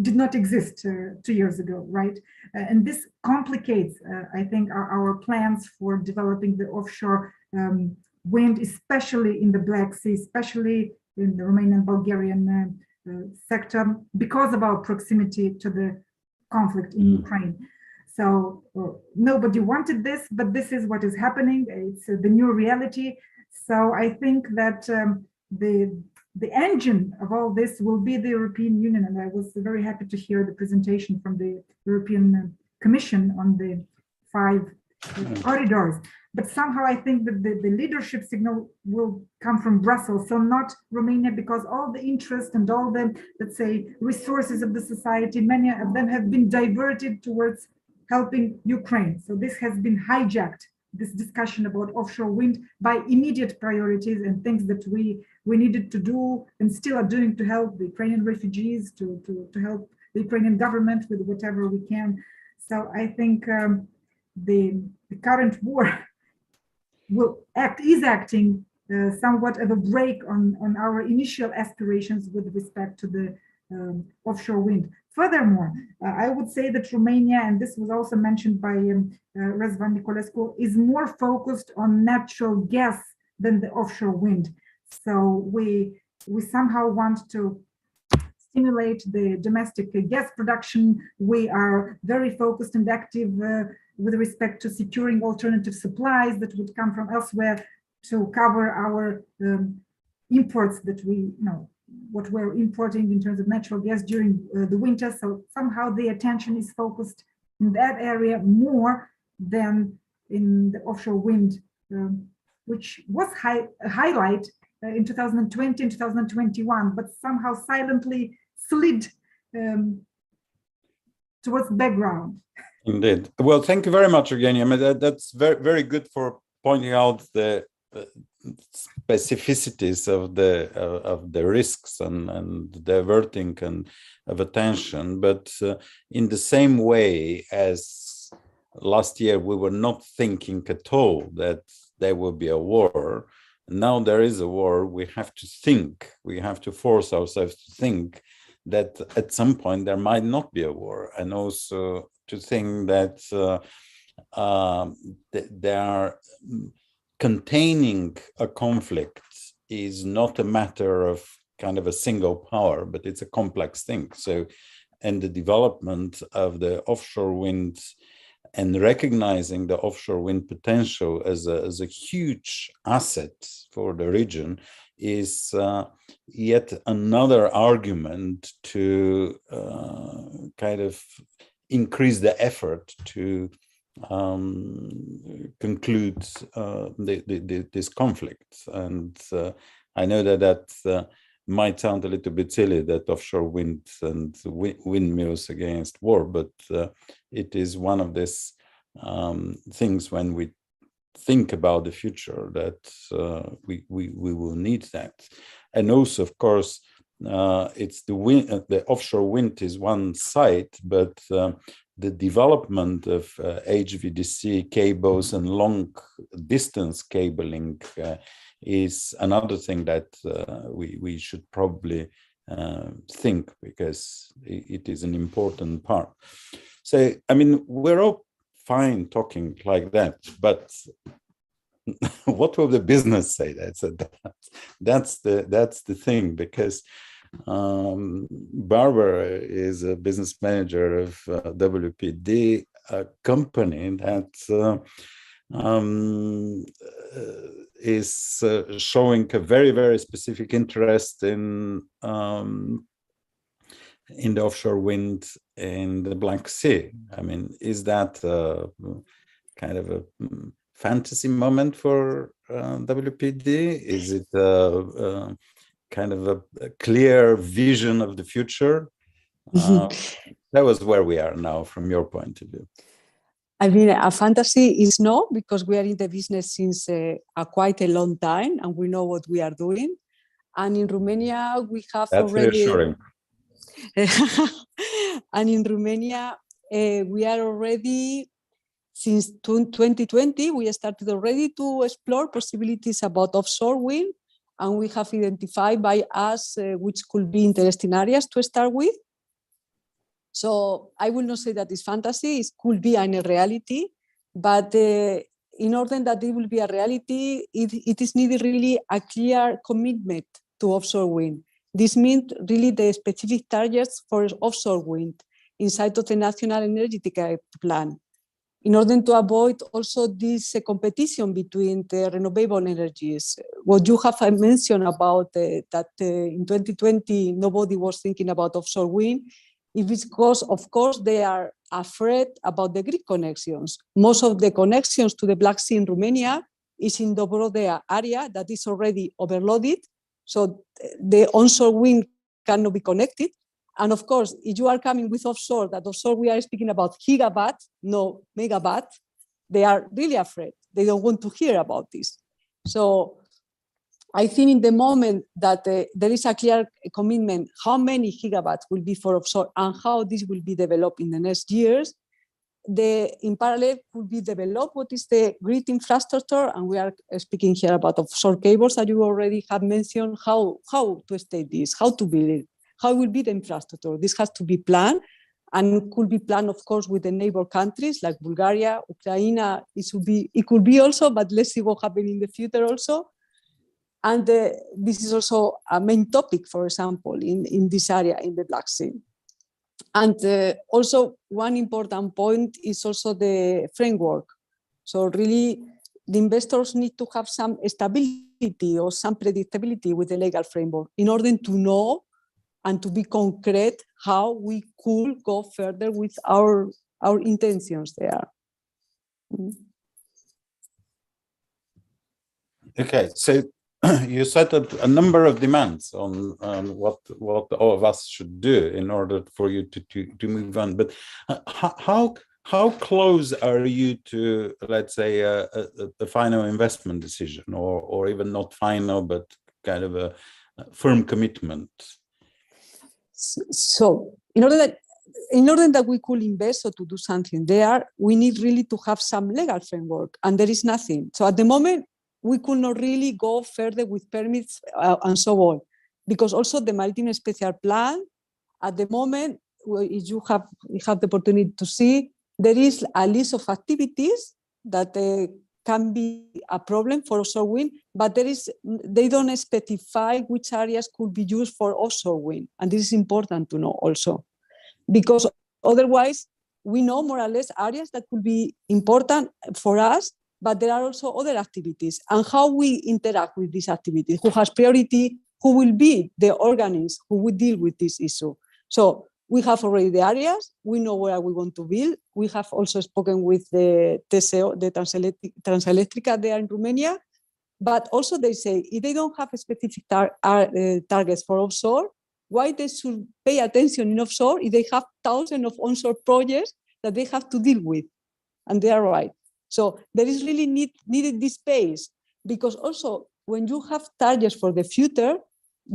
Speaker 6: did not exist 2 years ago, right? And this complicates, I think, our plans for developing the offshore wind, especially in the Black Sea, especially in the Romanian, Bulgarian sector, because of our proximity to the conflict in Ukraine. So nobody wanted this, but this is what is happening. It's the new reality. So I think that the engine of all this will be the European Union. And I was very happy to hear the presentation from the European Commission on the 5 corridors. But somehow I think that the leadership signal will come from Brussels, so not Romania, because all the interest and all the, let's say, resources of the society, many of them have been diverted towards helping Ukraine. So this has been hijacked, this discussion about offshore wind, by immediate priorities and things that we needed to do and still are doing to help the Ukrainian refugees, to help the Ukrainian government with whatever we can. So I think the current war is acting somewhat of a brake on our initial aspirations with respect to the offshore wind. Furthermore, I would say that Romania, and this was also mentioned by Răzvan Nicolescu, is more focused on natural gas than the offshore wind. So we somehow want to stimulate the domestic gas production. We are very focused and active with respect to securing alternative supplies that would come from elsewhere to cover our imports that what we're importing in terms of natural gas during the winter. So somehow the attention is focused in that area more than in the offshore wind, which was a highlight in 2020 and 2021, but somehow silently slid towards the background.
Speaker 2: Indeed. Well, thank you very much, Eugenia. I mean, that's very, very good for pointing out the specificities of the risks and diverting and of attention. But in the same way as last year, we were not thinking at all that there will be a war. Now there is a war. We have to think. We have to force ourselves to think that at some point there might not be a war, and also to think that they are containing a conflict is not a matter of kind of a single power, but it's a complex thing. So, and the development of the offshore wind and recognizing the offshore wind potential as a huge asset for the region is yet another argument to kind of increase the effort to conclude this conflict. And I know that might sound a little bit silly, that offshore wind and windmills against war, but it is one of these things when we think about the future that we will need that. And also, of course, it's the offshore wind is one side, but the development of HVDC cables and long distance cabling is another thing that we should probably think, because it is an important part. So, I mean, we're all fine talking like that, but what will the business say? That's the thing, because Barbara is a business manager of WPD, a company that is showing a very, very specific interest in the offshore wind in the Black Sea. I mean, is that kind of a fantasy moment for WPD? Is it kind of a clear vision of the future? That was where we are now from your point of view.
Speaker 7: I mean, a fantasy is no, because we are in the business since quite a long time and we know what we are doing. And in Romania, we have
Speaker 2: That's
Speaker 7: already...
Speaker 2: reassuring.
Speaker 7: And in Romania, we are already, since 2020, we started already to explore possibilities about offshore wind. and we have identified by us which could be interesting areas to start with. So I will not say that it's fantasy, it could be a reality, but in order that it will be a reality, it is needed really a clear commitment to offshore wind. This means really the specific targets for offshore wind inside of the National Energy Plan, in order to avoid also this competition between the renewable energies. What you have mentioned about that in 2020, nobody was thinking about offshore wind, it is because, of course, they are afraid about the grid connections. Most of the connections to the Black Sea in Romania is in the Brodea area that is already overloaded. So the onshore wind cannot be connected. And of course, if you are coming with offshore, that offshore we are speaking about gigawatt, no megawatt, they are really afraid. They don't want to hear about this. So I think in the moment that there is a clear commitment, how many gigawatts will be for offshore and how this will be developed in the next years, in parallel could be developed what is the grid infrastructure, and we are speaking here about offshore cables that you already have mentioned, how to state this, how to build it, how will be the infrastructure. This has to be planned, and could be planned, of course, with the neighbor countries like Bulgaria, Ukraine. It could be also, but let's see what happens in the future also. And this is also a main topic, for example, in this area, in the Black Sea. And also one important point is also the framework. So really, the investors need to have some stability or some predictability with the legal framework in order to know and to be concrete how we could go further with our intentions there.
Speaker 2: Okay, so you set a number of demands on what all of us should do in order for you to move on. But how close are you to, let's say, a final investment decision, or even not final, but kind of a firm commitment?
Speaker 7: So in order that we could invest or to do something there, we need really to have some legal framework, and there is nothing. So at the moment, we could not really go further with permits and so on, because also the Maritime Special Plan, at the moment, if you have the opportunity to see, there is a list of activities that can be a problem for offshore wind, but they don't specify which areas could be used for offshore wind. And this is important to know also, because otherwise we know more or less areas that could be important for us, but there are also other activities, and how we interact with these activities, who has priority, who will be the organism who will deal with this issue. So we have already the areas, we know where we want to build. We have also spoken with the TSO, the Transelectrica there in Romania, but also they say if they don't have specific targets for offshore, why they should pay attention in offshore if they have thousands of onshore projects that they have to deal with, and they are right. So there is really needed this space, because also when you have targets for the future,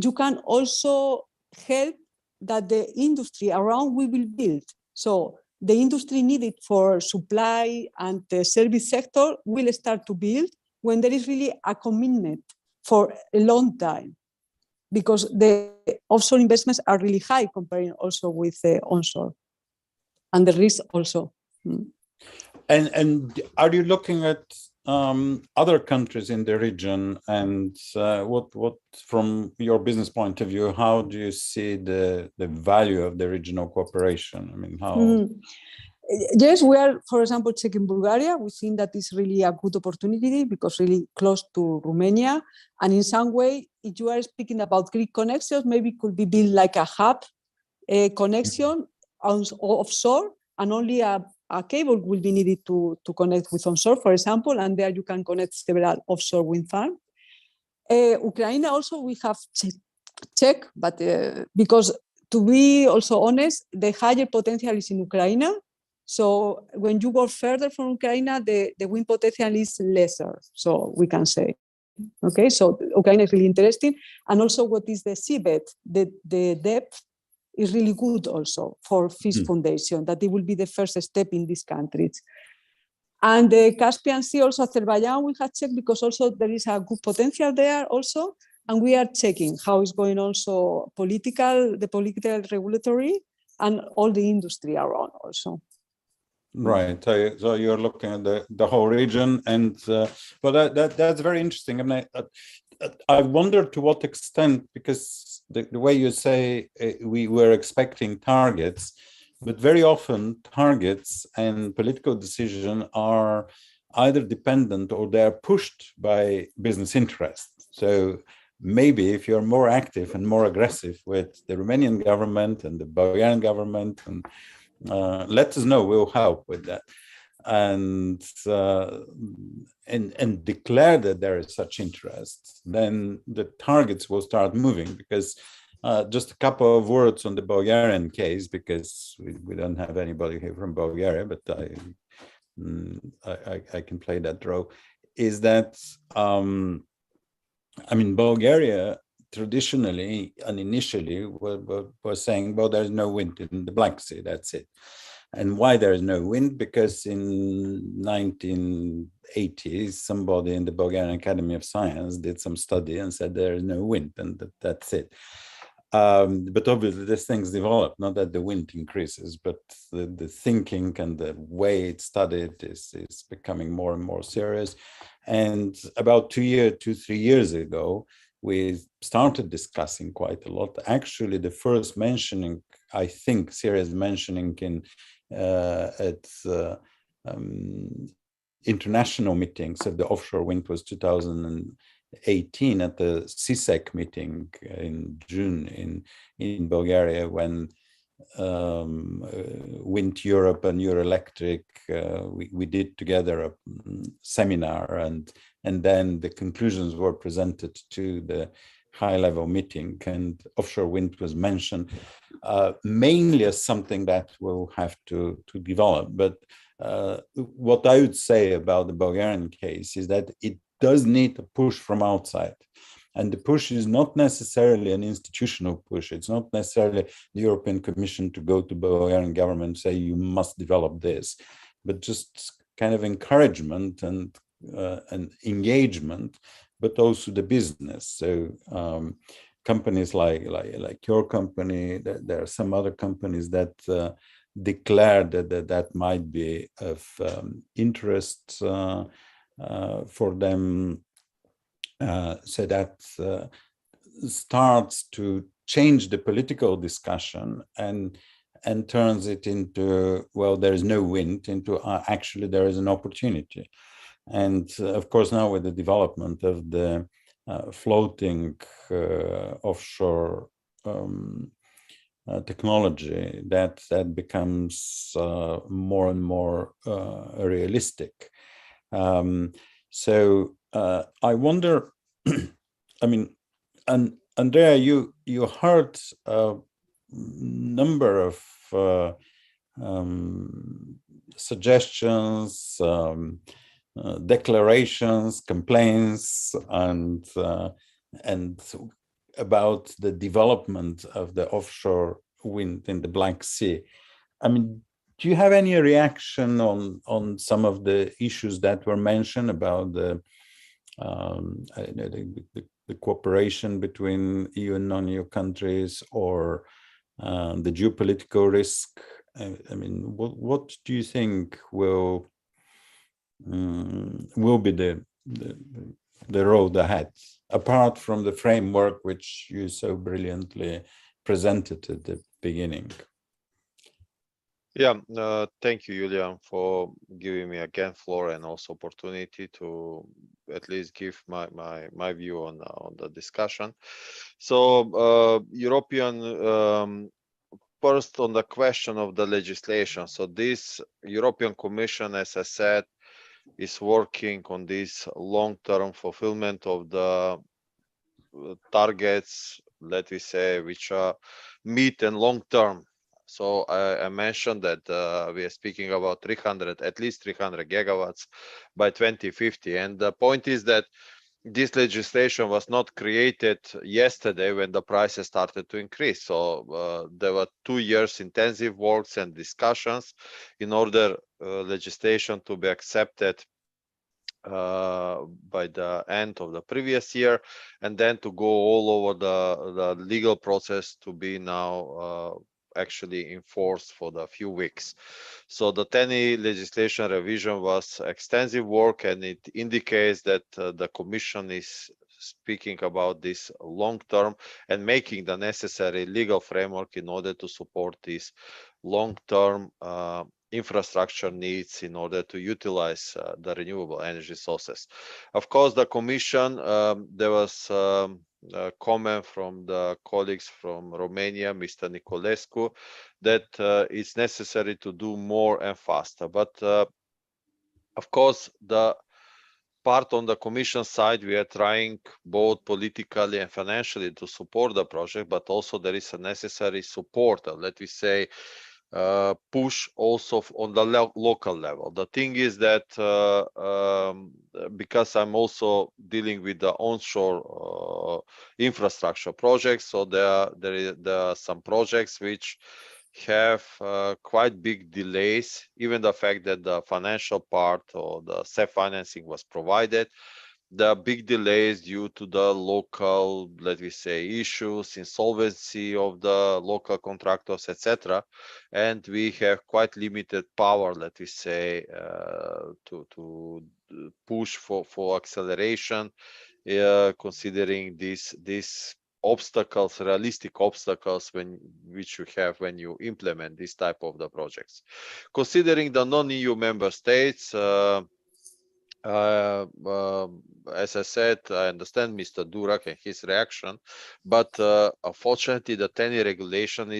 Speaker 7: you can also help that the industry around we will build. So the industry needed for supply and the service sector will start to build when there is really a commitment for a long time, because the offshore investments are really high comparing also with the onshore, and the risk also.
Speaker 2: And are you looking at other countries in the region, and what from your business point of view, how do you see the value of the regional cooperation? I mean, how?
Speaker 7: Yes, we are, for example, checking Bulgaria. We think that is really a good opportunity because really close to Romania, and in some way, if you are speaking about grid connections, maybe it could be built like a hub connection offshore, and only a cable will be needed to connect with onshore, for example, and there you can connect several offshore wind farms. Ukraine also we have checked, but because to be also honest, the higher potential is in Ukraine. So when you go further from Ukraine, the wind potential is lesser, so we can say. Okay, so Ukraine is really interesting. And also what is the seabed, the depth is really good also for fish foundation, that it will be the first step in these countries. And the Caspian Sea, also Azerbaijan, we have checked because also there is a good potential there also, And we are checking how is going also the political regulatory and all the industry around also.
Speaker 2: Right. So you're looking at the whole region, and well, that's very interesting. I mean, I wonder to what extent, because the way you say we were expecting targets, but very often targets and political decision are either dependent or they are pushed by business interests. So maybe if you're more active and more aggressive with the Romanian government and the Bulgarian government, and let us know, we'll help with that. And declare that there is such interest, then the targets will start moving. Because just a couple of words on the Bulgarian case, because we don't have anybody here from Bulgaria, but I can play that role, is that I mean, Bulgaria traditionally and initially was saying, well, there's no wind in the Black Sea, that's it. And why there is no wind? Because in 1980s, somebody in the Bulgarian Academy of Science did some study and said there is no wind, and that's it. But obviously these things develop, not that the wind increases, but the thinking and the way it's studied is becoming more and more serious. And about 3 years ago, we started discussing quite a lot. Actually, the first mentioning, I think, serious mentioning at international meetings of the offshore wind was 2018 at the CSEC meeting in June in Bulgaria, when Wind Europe and Euroelectric, we did together a seminar, and then the conclusions were presented to the high-level meeting, and offshore wind was mentioned mainly as something that will have to develop. But what I would say about the Bulgarian case is that it does need a push from outside. And the push is not necessarily an institutional push. It's not necessarily the European Commission to go to the Bulgarian government and say, you must develop this, but just kind of encouragement and engagement, but also the business. So companies like your company, there are some other companies that declare that might be of interest for them. So that starts to change the political discussion and turns it into, well, there is no wind, into actually there is an opportunity. And of course, now with the development of the floating offshore technology, that becomes more and more realistic. So I wonder, I mean, and Andrea, you heard a number of suggestions, declarations, complaints, and about the development of the offshore wind in the Black Sea. I mean, do you have any reaction on some of the issues that were mentioned about the cooperation between EU and non-EU countries, or the geopolitical risk? I mean, what do you think will be the road ahead, apart from the framework which you so brilliantly presented at the beginning?
Speaker 3: Yeah, thank you, Julian, for giving me again floor and also opportunity to at least give my view on the discussion. So European, first on the question of the legislation. So this European Commission, as I said, is working on this long-term fulfillment of the targets, let me say, which are mid and long-term. So I mentioned that we are speaking about at least 300 gigawatts by 2050. And the point is that this legislation was not created yesterday when the prices started to increase. So there were 2 years intensive works and discussions in order legislation to be accepted by the end of the previous year, and then to go all over the legal process to be now actually enforced for the few weeks. So the TENI legislation revision was extensive work, and it indicates that the Commission is speaking about this long term and making the necessary legal framework in order to support these long term infrastructure needs in order to utilize the renewable energy sources. Of course, the Commission, there was a comment from the colleagues from Romania, Mr. Nicolescu, that it's necessary to do more and faster. But of course, the part on the Commission side, we are trying both politically and financially to support the project, but also there is a necessary support, let me say, push also on the local level. The thing is that because I'm also dealing with the onshore infrastructure projects, so there are some projects which have quite big delays, even the fact that the financial part or the CEF financing was provided. The big delays due to the local, let me say, issues, insolvency of the local contractors, etc. And we have quite limited power, let me say, to push for acceleration, considering these obstacles, realistic obstacles which you have when you implement this type of the projects. Considering the non-EU member states, as I said, I understand Mr. Durak and his reaction, but unfortunately, the TENI regulation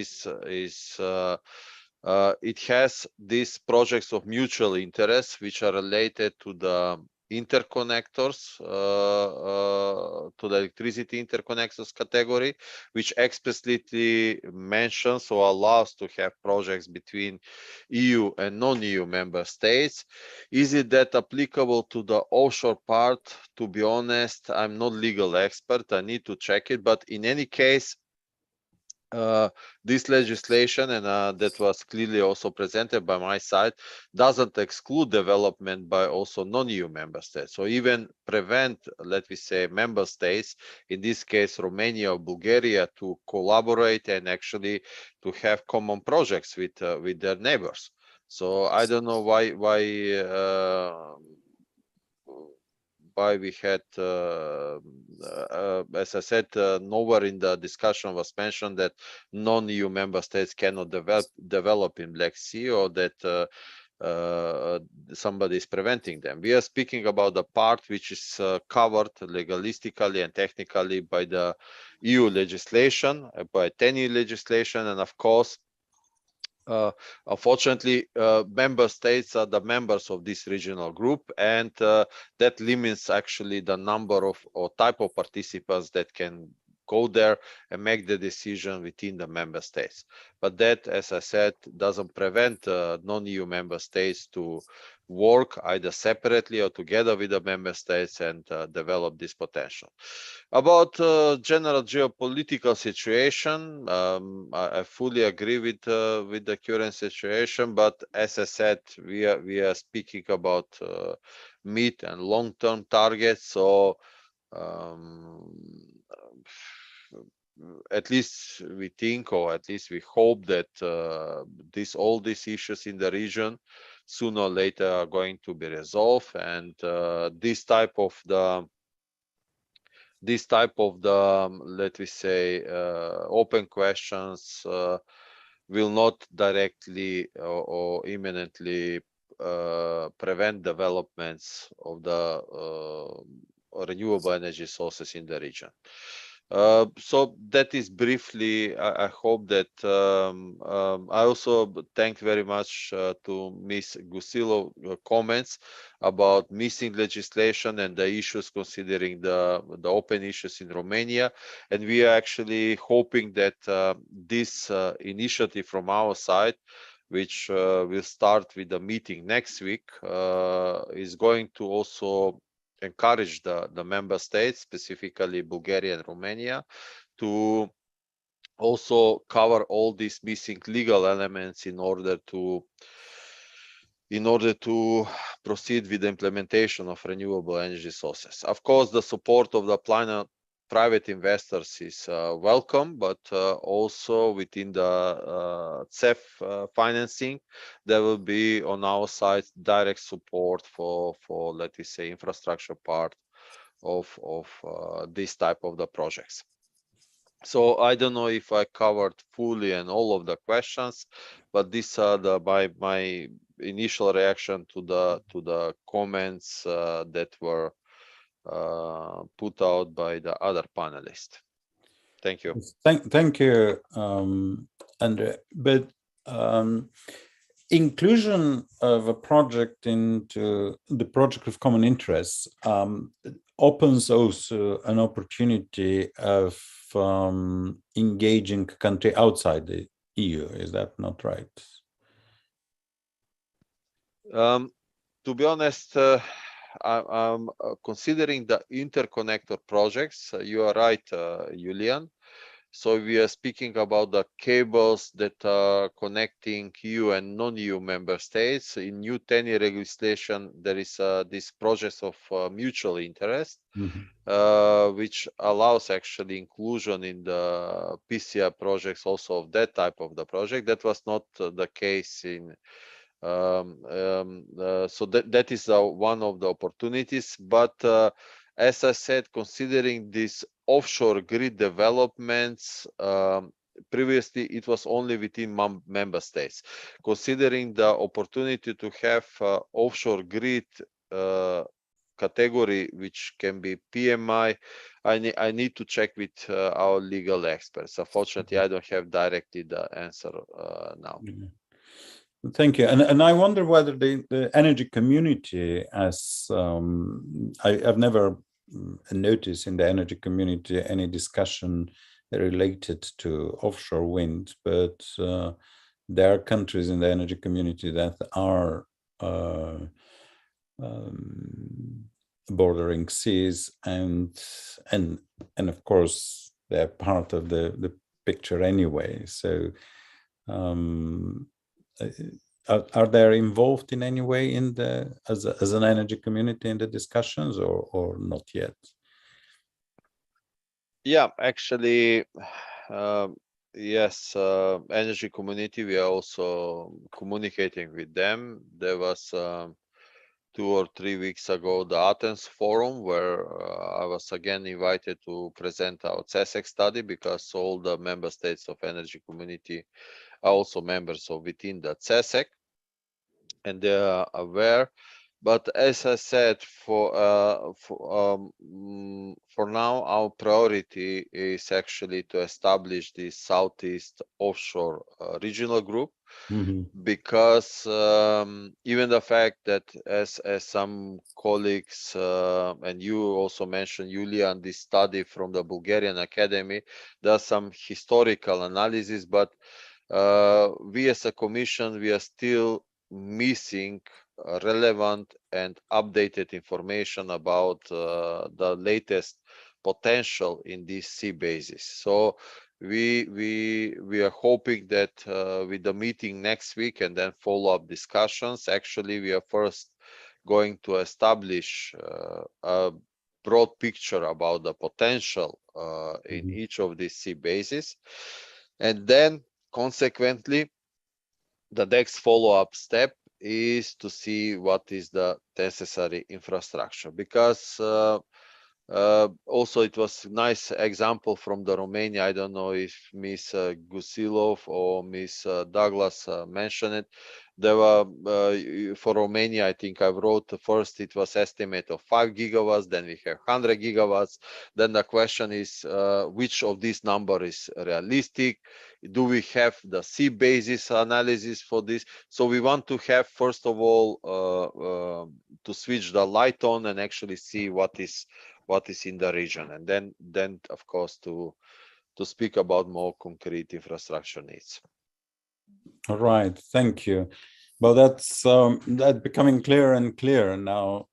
Speaker 3: it has these projects of mutual interest which are related to the interconnectors, to the electricity interconnectors category, which explicitly mentions or allows to have projects between EU and non-EU member states. Is it that applicable to the offshore part? To be honest, I'm not legal expert. I need to check it. But in any case, this legislation, and that was clearly also presented by my side, doesn't exclude development by also non-EU member states. So even prevent, let me say, member states, in this case Romania or Bulgaria, to collaborate and actually to have common projects with their neighbors. So I don't know why we had, as I said, nowhere in the discussion was mentioned that non-EU member states cannot develop in Black Sea, or that somebody is preventing them. We are speaking about the part which is covered legalistically and technically by the EU legislation, by TENI legislation, and of course, unfortunately, member states are the members of this regional group, and that limits actually the number of or type of participants that can go there and make the decision within the member states. But that, as I said, doesn't prevent non-EU member states to work either separately or together with the member states and develop this potential. About general geopolitical situation, I fully agree with the current situation, but as I said, we are speaking about mid and long-term targets. So at least we think, or at least we hope, that all these issues in the region sooner or later are going to be resolved, and this type of the let me say open questions will not directly or imminently prevent developments of the renewable energy sources in the region. So that is briefly. I hope that I also thank very much to Ms. Gusilo comments about missing legislation and the issues considering the open issues in Romania, and we are actually hoping that this initiative from our side, which will start with the meeting next week, is going to also encourage the member states, specifically Bulgaria and Romania, to also cover all these missing legal elements in order to proceed with the implementation of renewable energy sources. Of course, the support of the private investors is welcome, but also within the CEF financing, there will be on our side direct support for let me say infrastructure part of this type of the projects. So I don't know if I covered fully and all of the questions, but these are my initial reaction to the comments that were put out by the other panelists. Thank you.
Speaker 2: Thank you, Andrea. But inclusion of a project into the project of common interest opens also an opportunity of engaging a country outside the EU. Is that not right?
Speaker 3: To be honest, I'm considering the interconnector projects. You are right, Julian. So we are speaking about the cables that are connecting EU and non-EU member states. In new TENI legislation, there is this project of mutual interest, which allows actually inclusion in the PCI projects also of that type of the project. That was not the case in so that is one of the opportunities. But as I said, considering these offshore grid developments, previously it was only within member states. Considering the opportunity to have offshore grid category, which can be PMI, I need to check with our legal experts. Unfortunately, I don't have directly the answer now.
Speaker 2: Thank you. And I wonder whether the energy community, as I've never noticed in the energy community any discussion related to offshore wind, but there are countries in the energy community that are bordering seas, and of course they're part of the picture anyway. So are they involved in any way in the as an energy community in the discussions, or not yet?
Speaker 3: Yeah, actually, yes, energy community, we are also communicating with them. There was 2 or 3 weeks ago the Athens forum, where I was again invited to present our CESEC study, because all the member states of energy community are also members of within the CESEC, and they are aware. But as I said, for now, our priority is actually to establish the Southeast Offshore Regional Group, because even the fact that, as some colleagues and you also mentioned, Julian, this study from the Bulgarian Academy does some historical analysis, but we as a Commission, we are still missing relevant and updated information about the latest potential in these sea bases. So we are hoping that with the meeting next week and then follow-up discussions, actually we are first going to establish a broad picture about the potential in each of these sea bases, and then consequently the next follow-up step is to see what is the necessary infrastructure, because also it was nice example from the Romania. I don't know if Ms. Gusilov or Ms. Douglas mentioned it. There were for Romania, I think I wrote first it was estimate of 5 gigawatts, then we have 100 gigawatts. Then the question is which of these number is realistic? Do we have the sea basis analysis for this? So we want to have, first of all, to switch the light on and actually see what is in the region, and then of course to speak about more concrete infrastructure needs.
Speaker 2: All right, thank you. Well, that's becoming clearer and clearer now,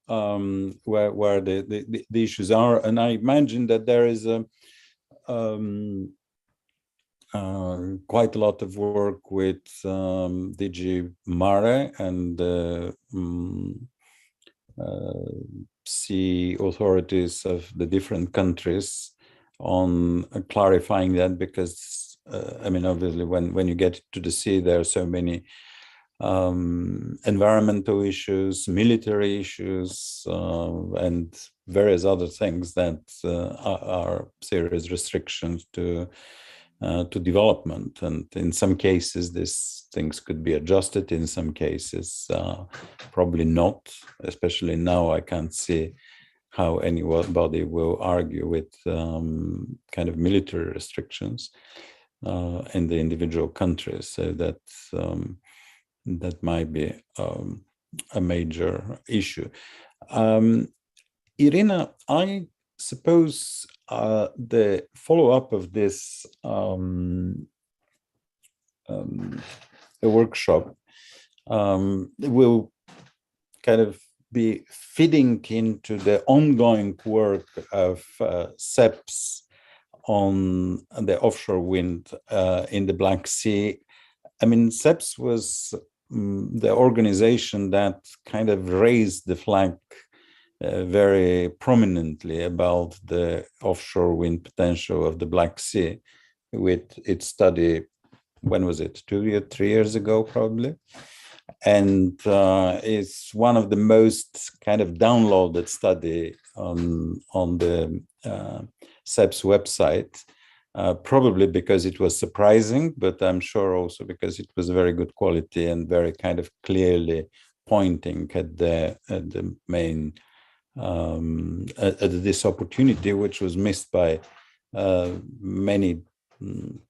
Speaker 2: where the issues are, and I imagine that there is quite a lot of work with DG Mare and sea authorities of the different countries on clarifying that, because I mean, obviously when you get to the sea, there are so many environmental issues, military issues, and various other things that are serious restrictions to development. And in some cases, these things could be adjusted. In some cases, probably not. Especially now, I can't see how anybody will argue with kind of military restrictions in the individual countries. So that that might be a major issue. Irina, I suppose the follow-up of this workshop will kind of be feeding into the ongoing work of SEPS on the offshore wind in the Black Sea. I mean, SEPS was the organization that kind of raised the flag very prominently about the offshore wind potential of the Black Sea with its study. When was it? 3 years ago, probably. And it's one of the most kind of downloaded study on the SEPS website, probably because it was surprising, but I'm sure also because it was very good quality and very kind of clearly pointing at the main at this opportunity, which was missed by many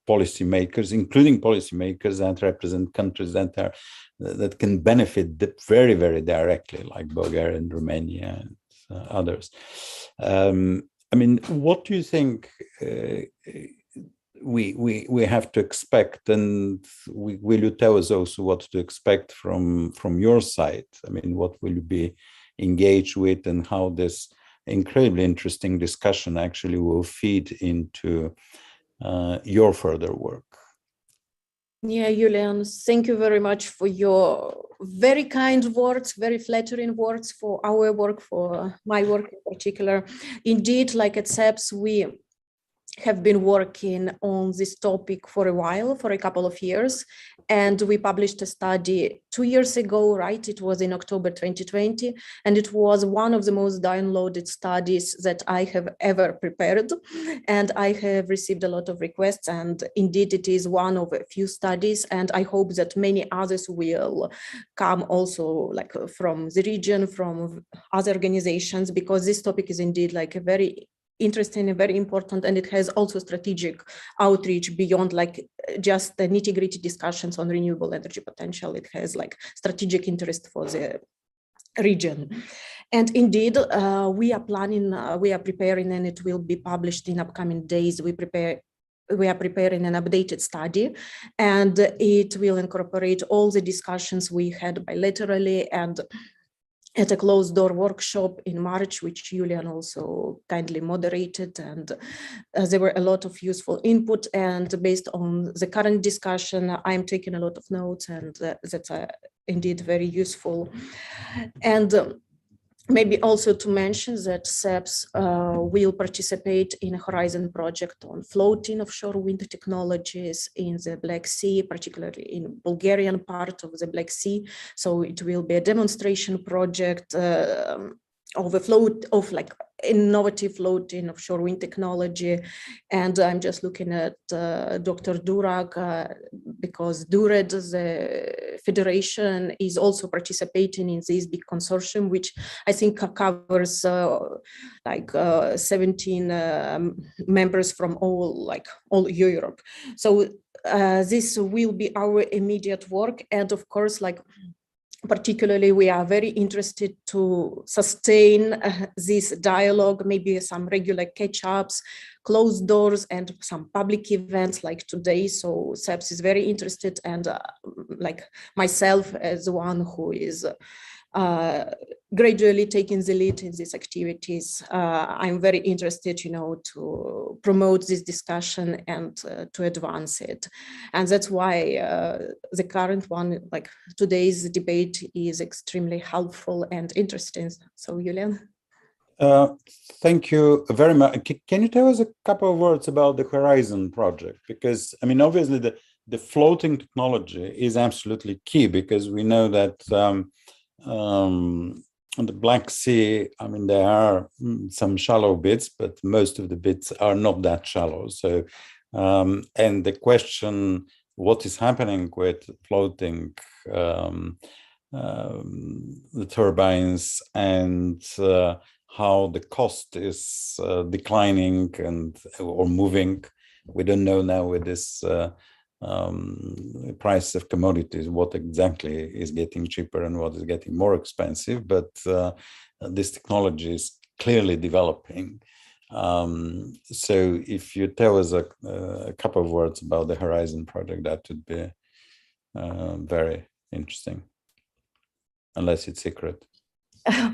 Speaker 2: policymakers, including policymakers that represent countries that can benefit very, very directly, like Bulgaria and Romania and others. I mean, what do you think we have to expect, and will you tell us also what to expect from your side? I mean, what will you be engaged with, and how this incredibly interesting discussion actually will feed into your further work?
Speaker 1: Yeah, Julian, thank you very much for your very kind words, very flattering words for our work, for my work in particular. Indeed, like at SEPS, we have been working on this topic for a while, for a couple of years, and we published a study 2 years ago, right? It was in October 2020, and it was one of the most downloaded studies that I have ever prepared, and I have received a lot of requests, and indeed it is one of a few studies, and I hope that many others will come also, like from the region, from other organizations, because this topic is indeed like a very interesting and very important, and it has also strategic outreach beyond like just the nitty-gritty discussions on renewable energy potential. It has like strategic interest for the region. And indeed, we are preparing, and it will be published in upcoming days. We are preparing an updated study, and it will incorporate all the discussions we had bilaterally and at a closed door workshop in March, which Julian also kindly moderated. And there were a lot of useful input, and based on the current discussion, I'm taking a lot of notes, and that's indeed very useful. And maybe also to mention that SEPS will participate in a Horizon project on floating offshore wind technologies in the Black Sea, particularly in Bulgarian part of the Black Sea. So it will be a demonstration project of like innovative floating offshore wind technology. And I'm just looking at Dr. Durak, because DURED, the federation, is also participating in this big consortium, which I think covers 17 members from all Europe. So this will be our immediate work. And of course, like, particularly, we are very interested to sustain this dialogue, maybe some regular catch-ups, closed doors, and some public events like today. So SEPS is very interested, and like myself as one who is gradually taking the lead in these activities. I'm very interested, to promote this discussion and to advance it. And that's why the current one, like today's debate, is extremely helpful and interesting. So, Julian.
Speaker 2: Thank you very much. Can you tell us a couple of words about the Horizon project? Because, I mean, obviously the floating technology is absolutely key, because we know that on the Black Sea, I mean, there are some shallow bits, but most of the bits are not that shallow. So, and the question, what is happening with floating the turbines, and how the cost is declining or moving. We don't know now with this price of commodities what exactly is getting cheaper and what is getting more expensive, but this technology is clearly developing. So if you tell us a couple of words about the Horizon project, that would be very interesting, unless it's secret.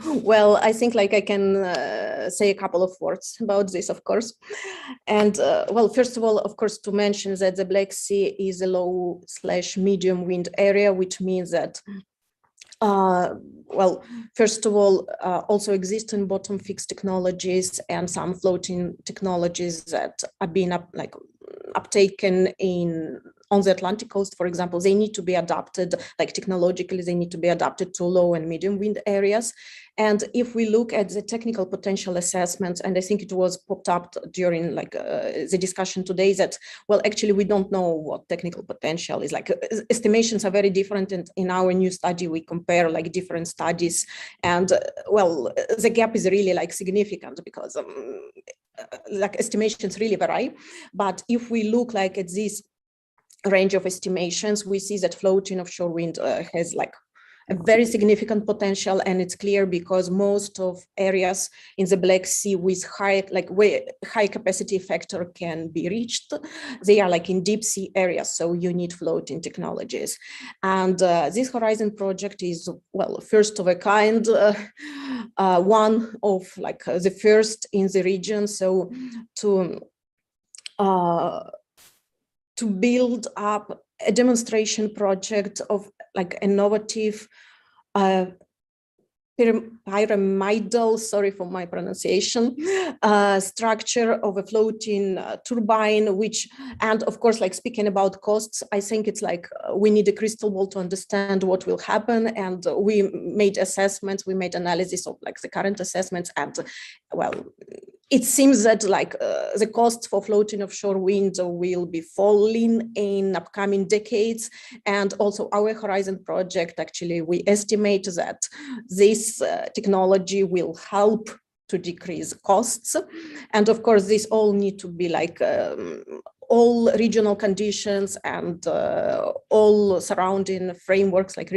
Speaker 1: Well, I think like I can say a couple of words about this, of course. And well, first of all, of course, to mention that the Black Sea is a low/medium wind area, which means that well, first of all, also existing bottom fixed technologies and some floating technologies that are being uptaken on the Atlantic coast, for example, they need to be adapted, like technologically, they need to be adapted to low and medium wind areas. And if we look at the technical potential assessments, and I think it was popped up during the discussion today that, well, actually, we don't know what technical potential is. Like estimations are very different. And in our new study, we compare like different studies. And well, the gap is really like significant because like estimations really vary. But if we look like at this range of estimations, we see that floating offshore wind has like a very significant potential, and it's clear because most of areas in the Black Sea with where high capacity factor can be reached, they are like in deep sea areas, so you need floating technologies. And this Horizon project is, well, first of a kind, one of like the first in the region. So to build up a demonstration project of like innovative pyramidal, sorry for my pronunciation, structure of a floating turbine, which, and of course, like speaking about costs, I think it's like we need a crystal ball to understand what will happen. And we made assessments, we made analysis of like the current assessments, and well, it seems that like the costs for floating offshore wind will be falling in upcoming decades. And also our Horizon project, actually, we estimate that this technology will help to decrease costs. And of course, this all need to be like all regional conditions and all surrounding frameworks, like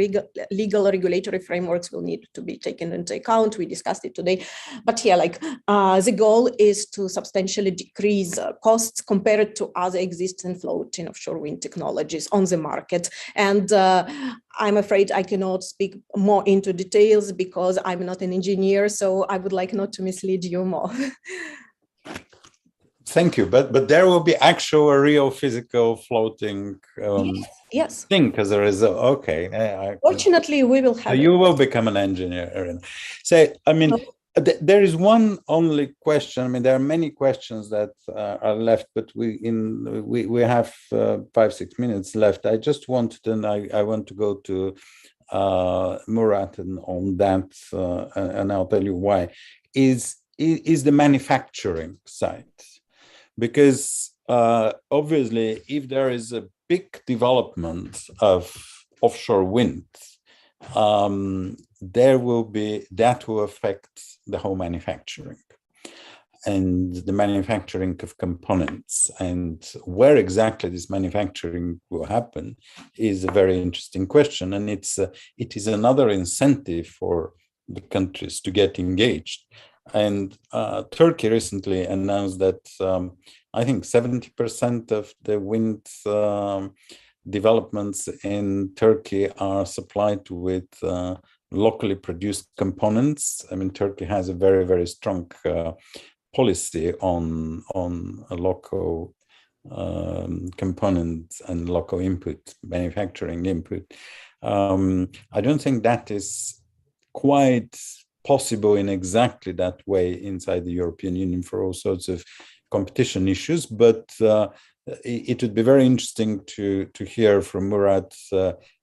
Speaker 1: legal regulatory frameworks, will need to be taken into account. We discussed it today. But yeah, like the goal is to substantially decrease costs compared to other existing floating offshore wind technologies on the market. And I'm afraid I cannot speak more into details because I'm not an engineer, so I would like not to mislead you more.
Speaker 2: Thank you, but there will be actual real physical floating
Speaker 1: yes.
Speaker 2: thing, because there is
Speaker 1: fortunately we will have
Speaker 2: you will become an engineer, Erin. So I mean, there is one only question. I mean, there are many questions that are left, but we have 5-6 minutes left. I just wanted, and I want to go to Murat on that, and I'll tell you why. Is the manufacturing side. Because obviously, if there is a big development of offshore wind, that will affect the whole manufacturing and the manufacturing of components. And where exactly this manufacturing will happen is a very interesting question. And it is another incentive for the countries to get engaged. And Turkey recently announced that I think 70% of the wind developments in Turkey are supplied with locally produced components. I mean, Turkey has a very, very strong policy on local components and local input, manufacturing input. I don't think that is quite possible in exactly that way inside the European Union for all sorts of competition issues, but it would be very interesting to hear from Murat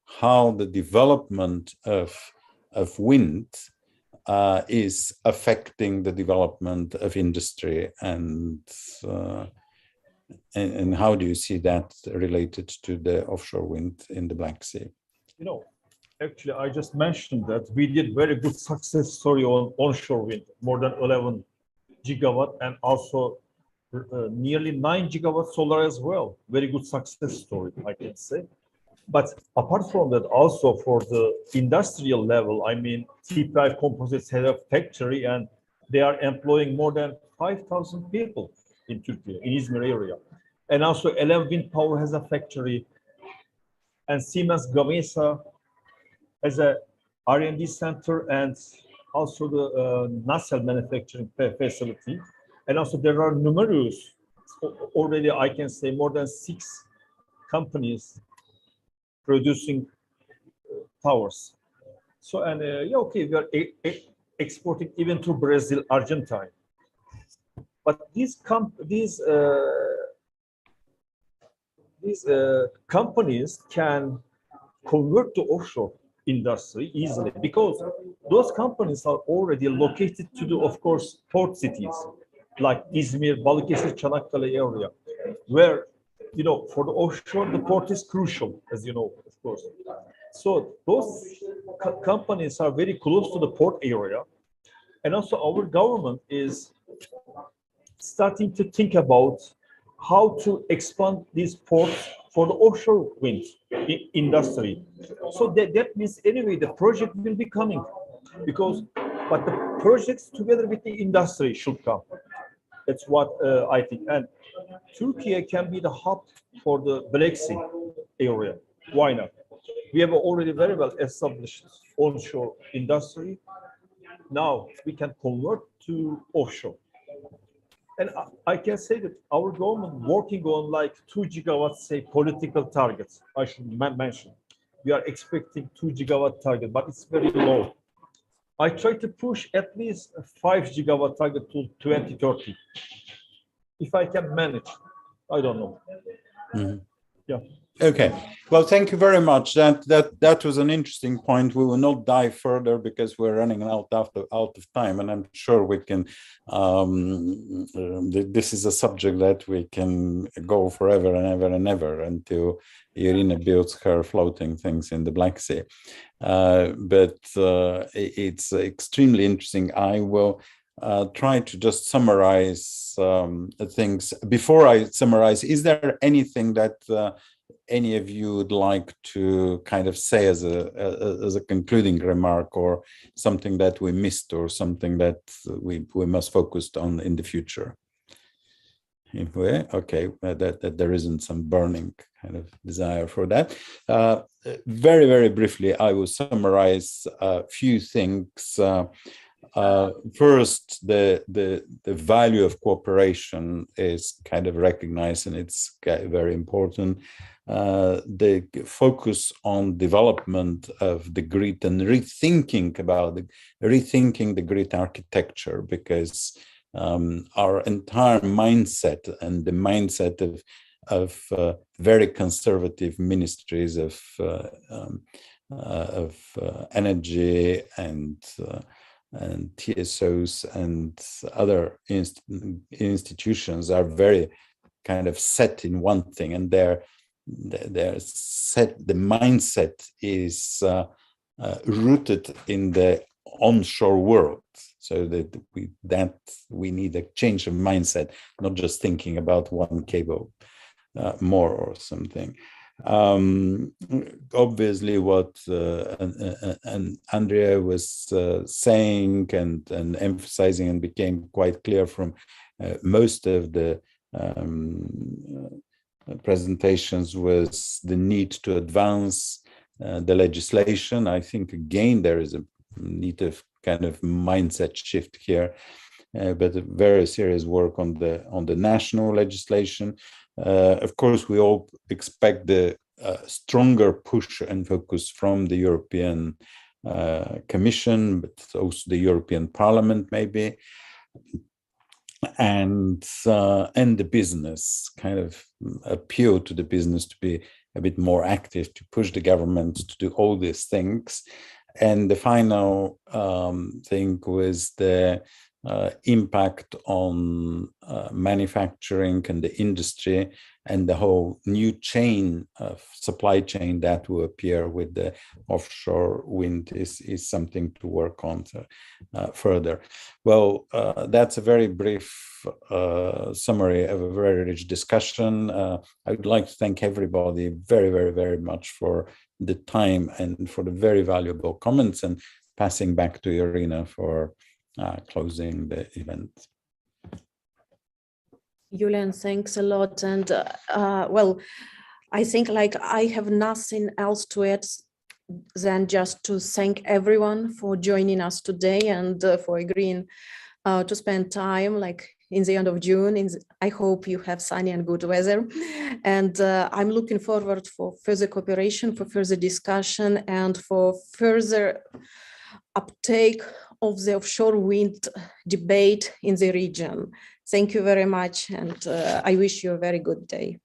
Speaker 2: how the development of wind is affecting the development of industry, and how do you see that related to the offshore wind in the Black Sea?
Speaker 5: You know, actually, I just mentioned that we did very good success story on onshore wind, more than 11 gigawatt, and also nearly 9 gigawatt solar as well. Very good success story, I can say. But apart from that, also for the industrial level, I mean, T-Price Composites has a factory and they are employing more than 5,000 people in Turkey, in Izmir area. And also Elem Wind Power has a factory, and Siemens Gamesa has a R&D center, and also the nacelle manufacturing facility. And also there are numerous, already I can say more than 6 companies producing towers. So, and yeah, okay, we are exporting even to Brazil, Argentina. But these companies can convert to offshore industry easily, because those companies are already located to the, of course, port cities like Izmir, Balıkesir, Çanakkale area, where, you know, for the offshore, the port is crucial, as you know, of course. So those companies are very close to the port area. And also our government is starting to think about how to expand these ports for the offshore wind industry. So that means anyway, the project will be coming, but the projects together with the industry should come. That's what I think. And Turkey can be the hub for the Black Sea area. Why not? We have already very well established onshore industry. Now we can convert to offshore. And I can say that our government working on like 2 gigawatts, say, political targets. I should mention. We are expecting 2 gigawatt target, but it's very low. I try to push at least a 5 gigawatt target to 2030. If I can manage, I don't know.
Speaker 2: Mm-hmm.
Speaker 5: Yeah.
Speaker 2: Okay. Well, thank you very much. That was an interesting point. We will not dive further because we're running out of time, and I'm sure we can. This is a subject that we can go forever and ever and ever until Irina builds her floating things in the Black Sea. But it's extremely interesting. I will try to just summarize things. Before I summarize, is there anything that any of you would like to kind of say as a concluding remark, or something that we missed, or something that we must focus on in the future? Okay, that there isn't some burning kind of desire for that. Very, very briefly, I will summarize a few things. First, the value of cooperation is kind of recognized, and it's very important. The focus on development of the grid and rethinking the grid architecture, because our entire mindset and the mindset of very conservative ministries of energy and TSOs and other institutions are very kind of set in one thing, and they're set. The mindset is rooted in the onshore world, so that we need a change of mindset, not just thinking about one cable more or something. Obviously, what Andrea was saying and emphasizing, and became quite clear from most of the presentations, was the need to advance the legislation. I think again there is a need a kind of mindset shift here, but a very serious work on the national legislation. Of course, we all expect the stronger push and focus from the European Commission, but also the European Parliament, maybe, and the business, kind of appeal to the business to be a bit more active, to push the government to do all these things. And the final thing was the impact on manufacturing and the industry, and the whole new chain of supply chain that will appear with the offshore wind is something to work on further. Well, that's a very brief summary of a very rich discussion. I would like to thank everybody very, very, very much for the time and for the very valuable comments, and passing back to Irina for closing the event.
Speaker 1: Julian, thanks a lot. And well, I think like I have nothing else to add than just to thank everyone for joining us today and for agreeing to spend time like in the end of June. I hope you have sunny and good weather. And I'm looking forward for further cooperation, for further discussion, and for further uptake of the offshore wind debate in the region. Thank you very much, and I wish you a very good day.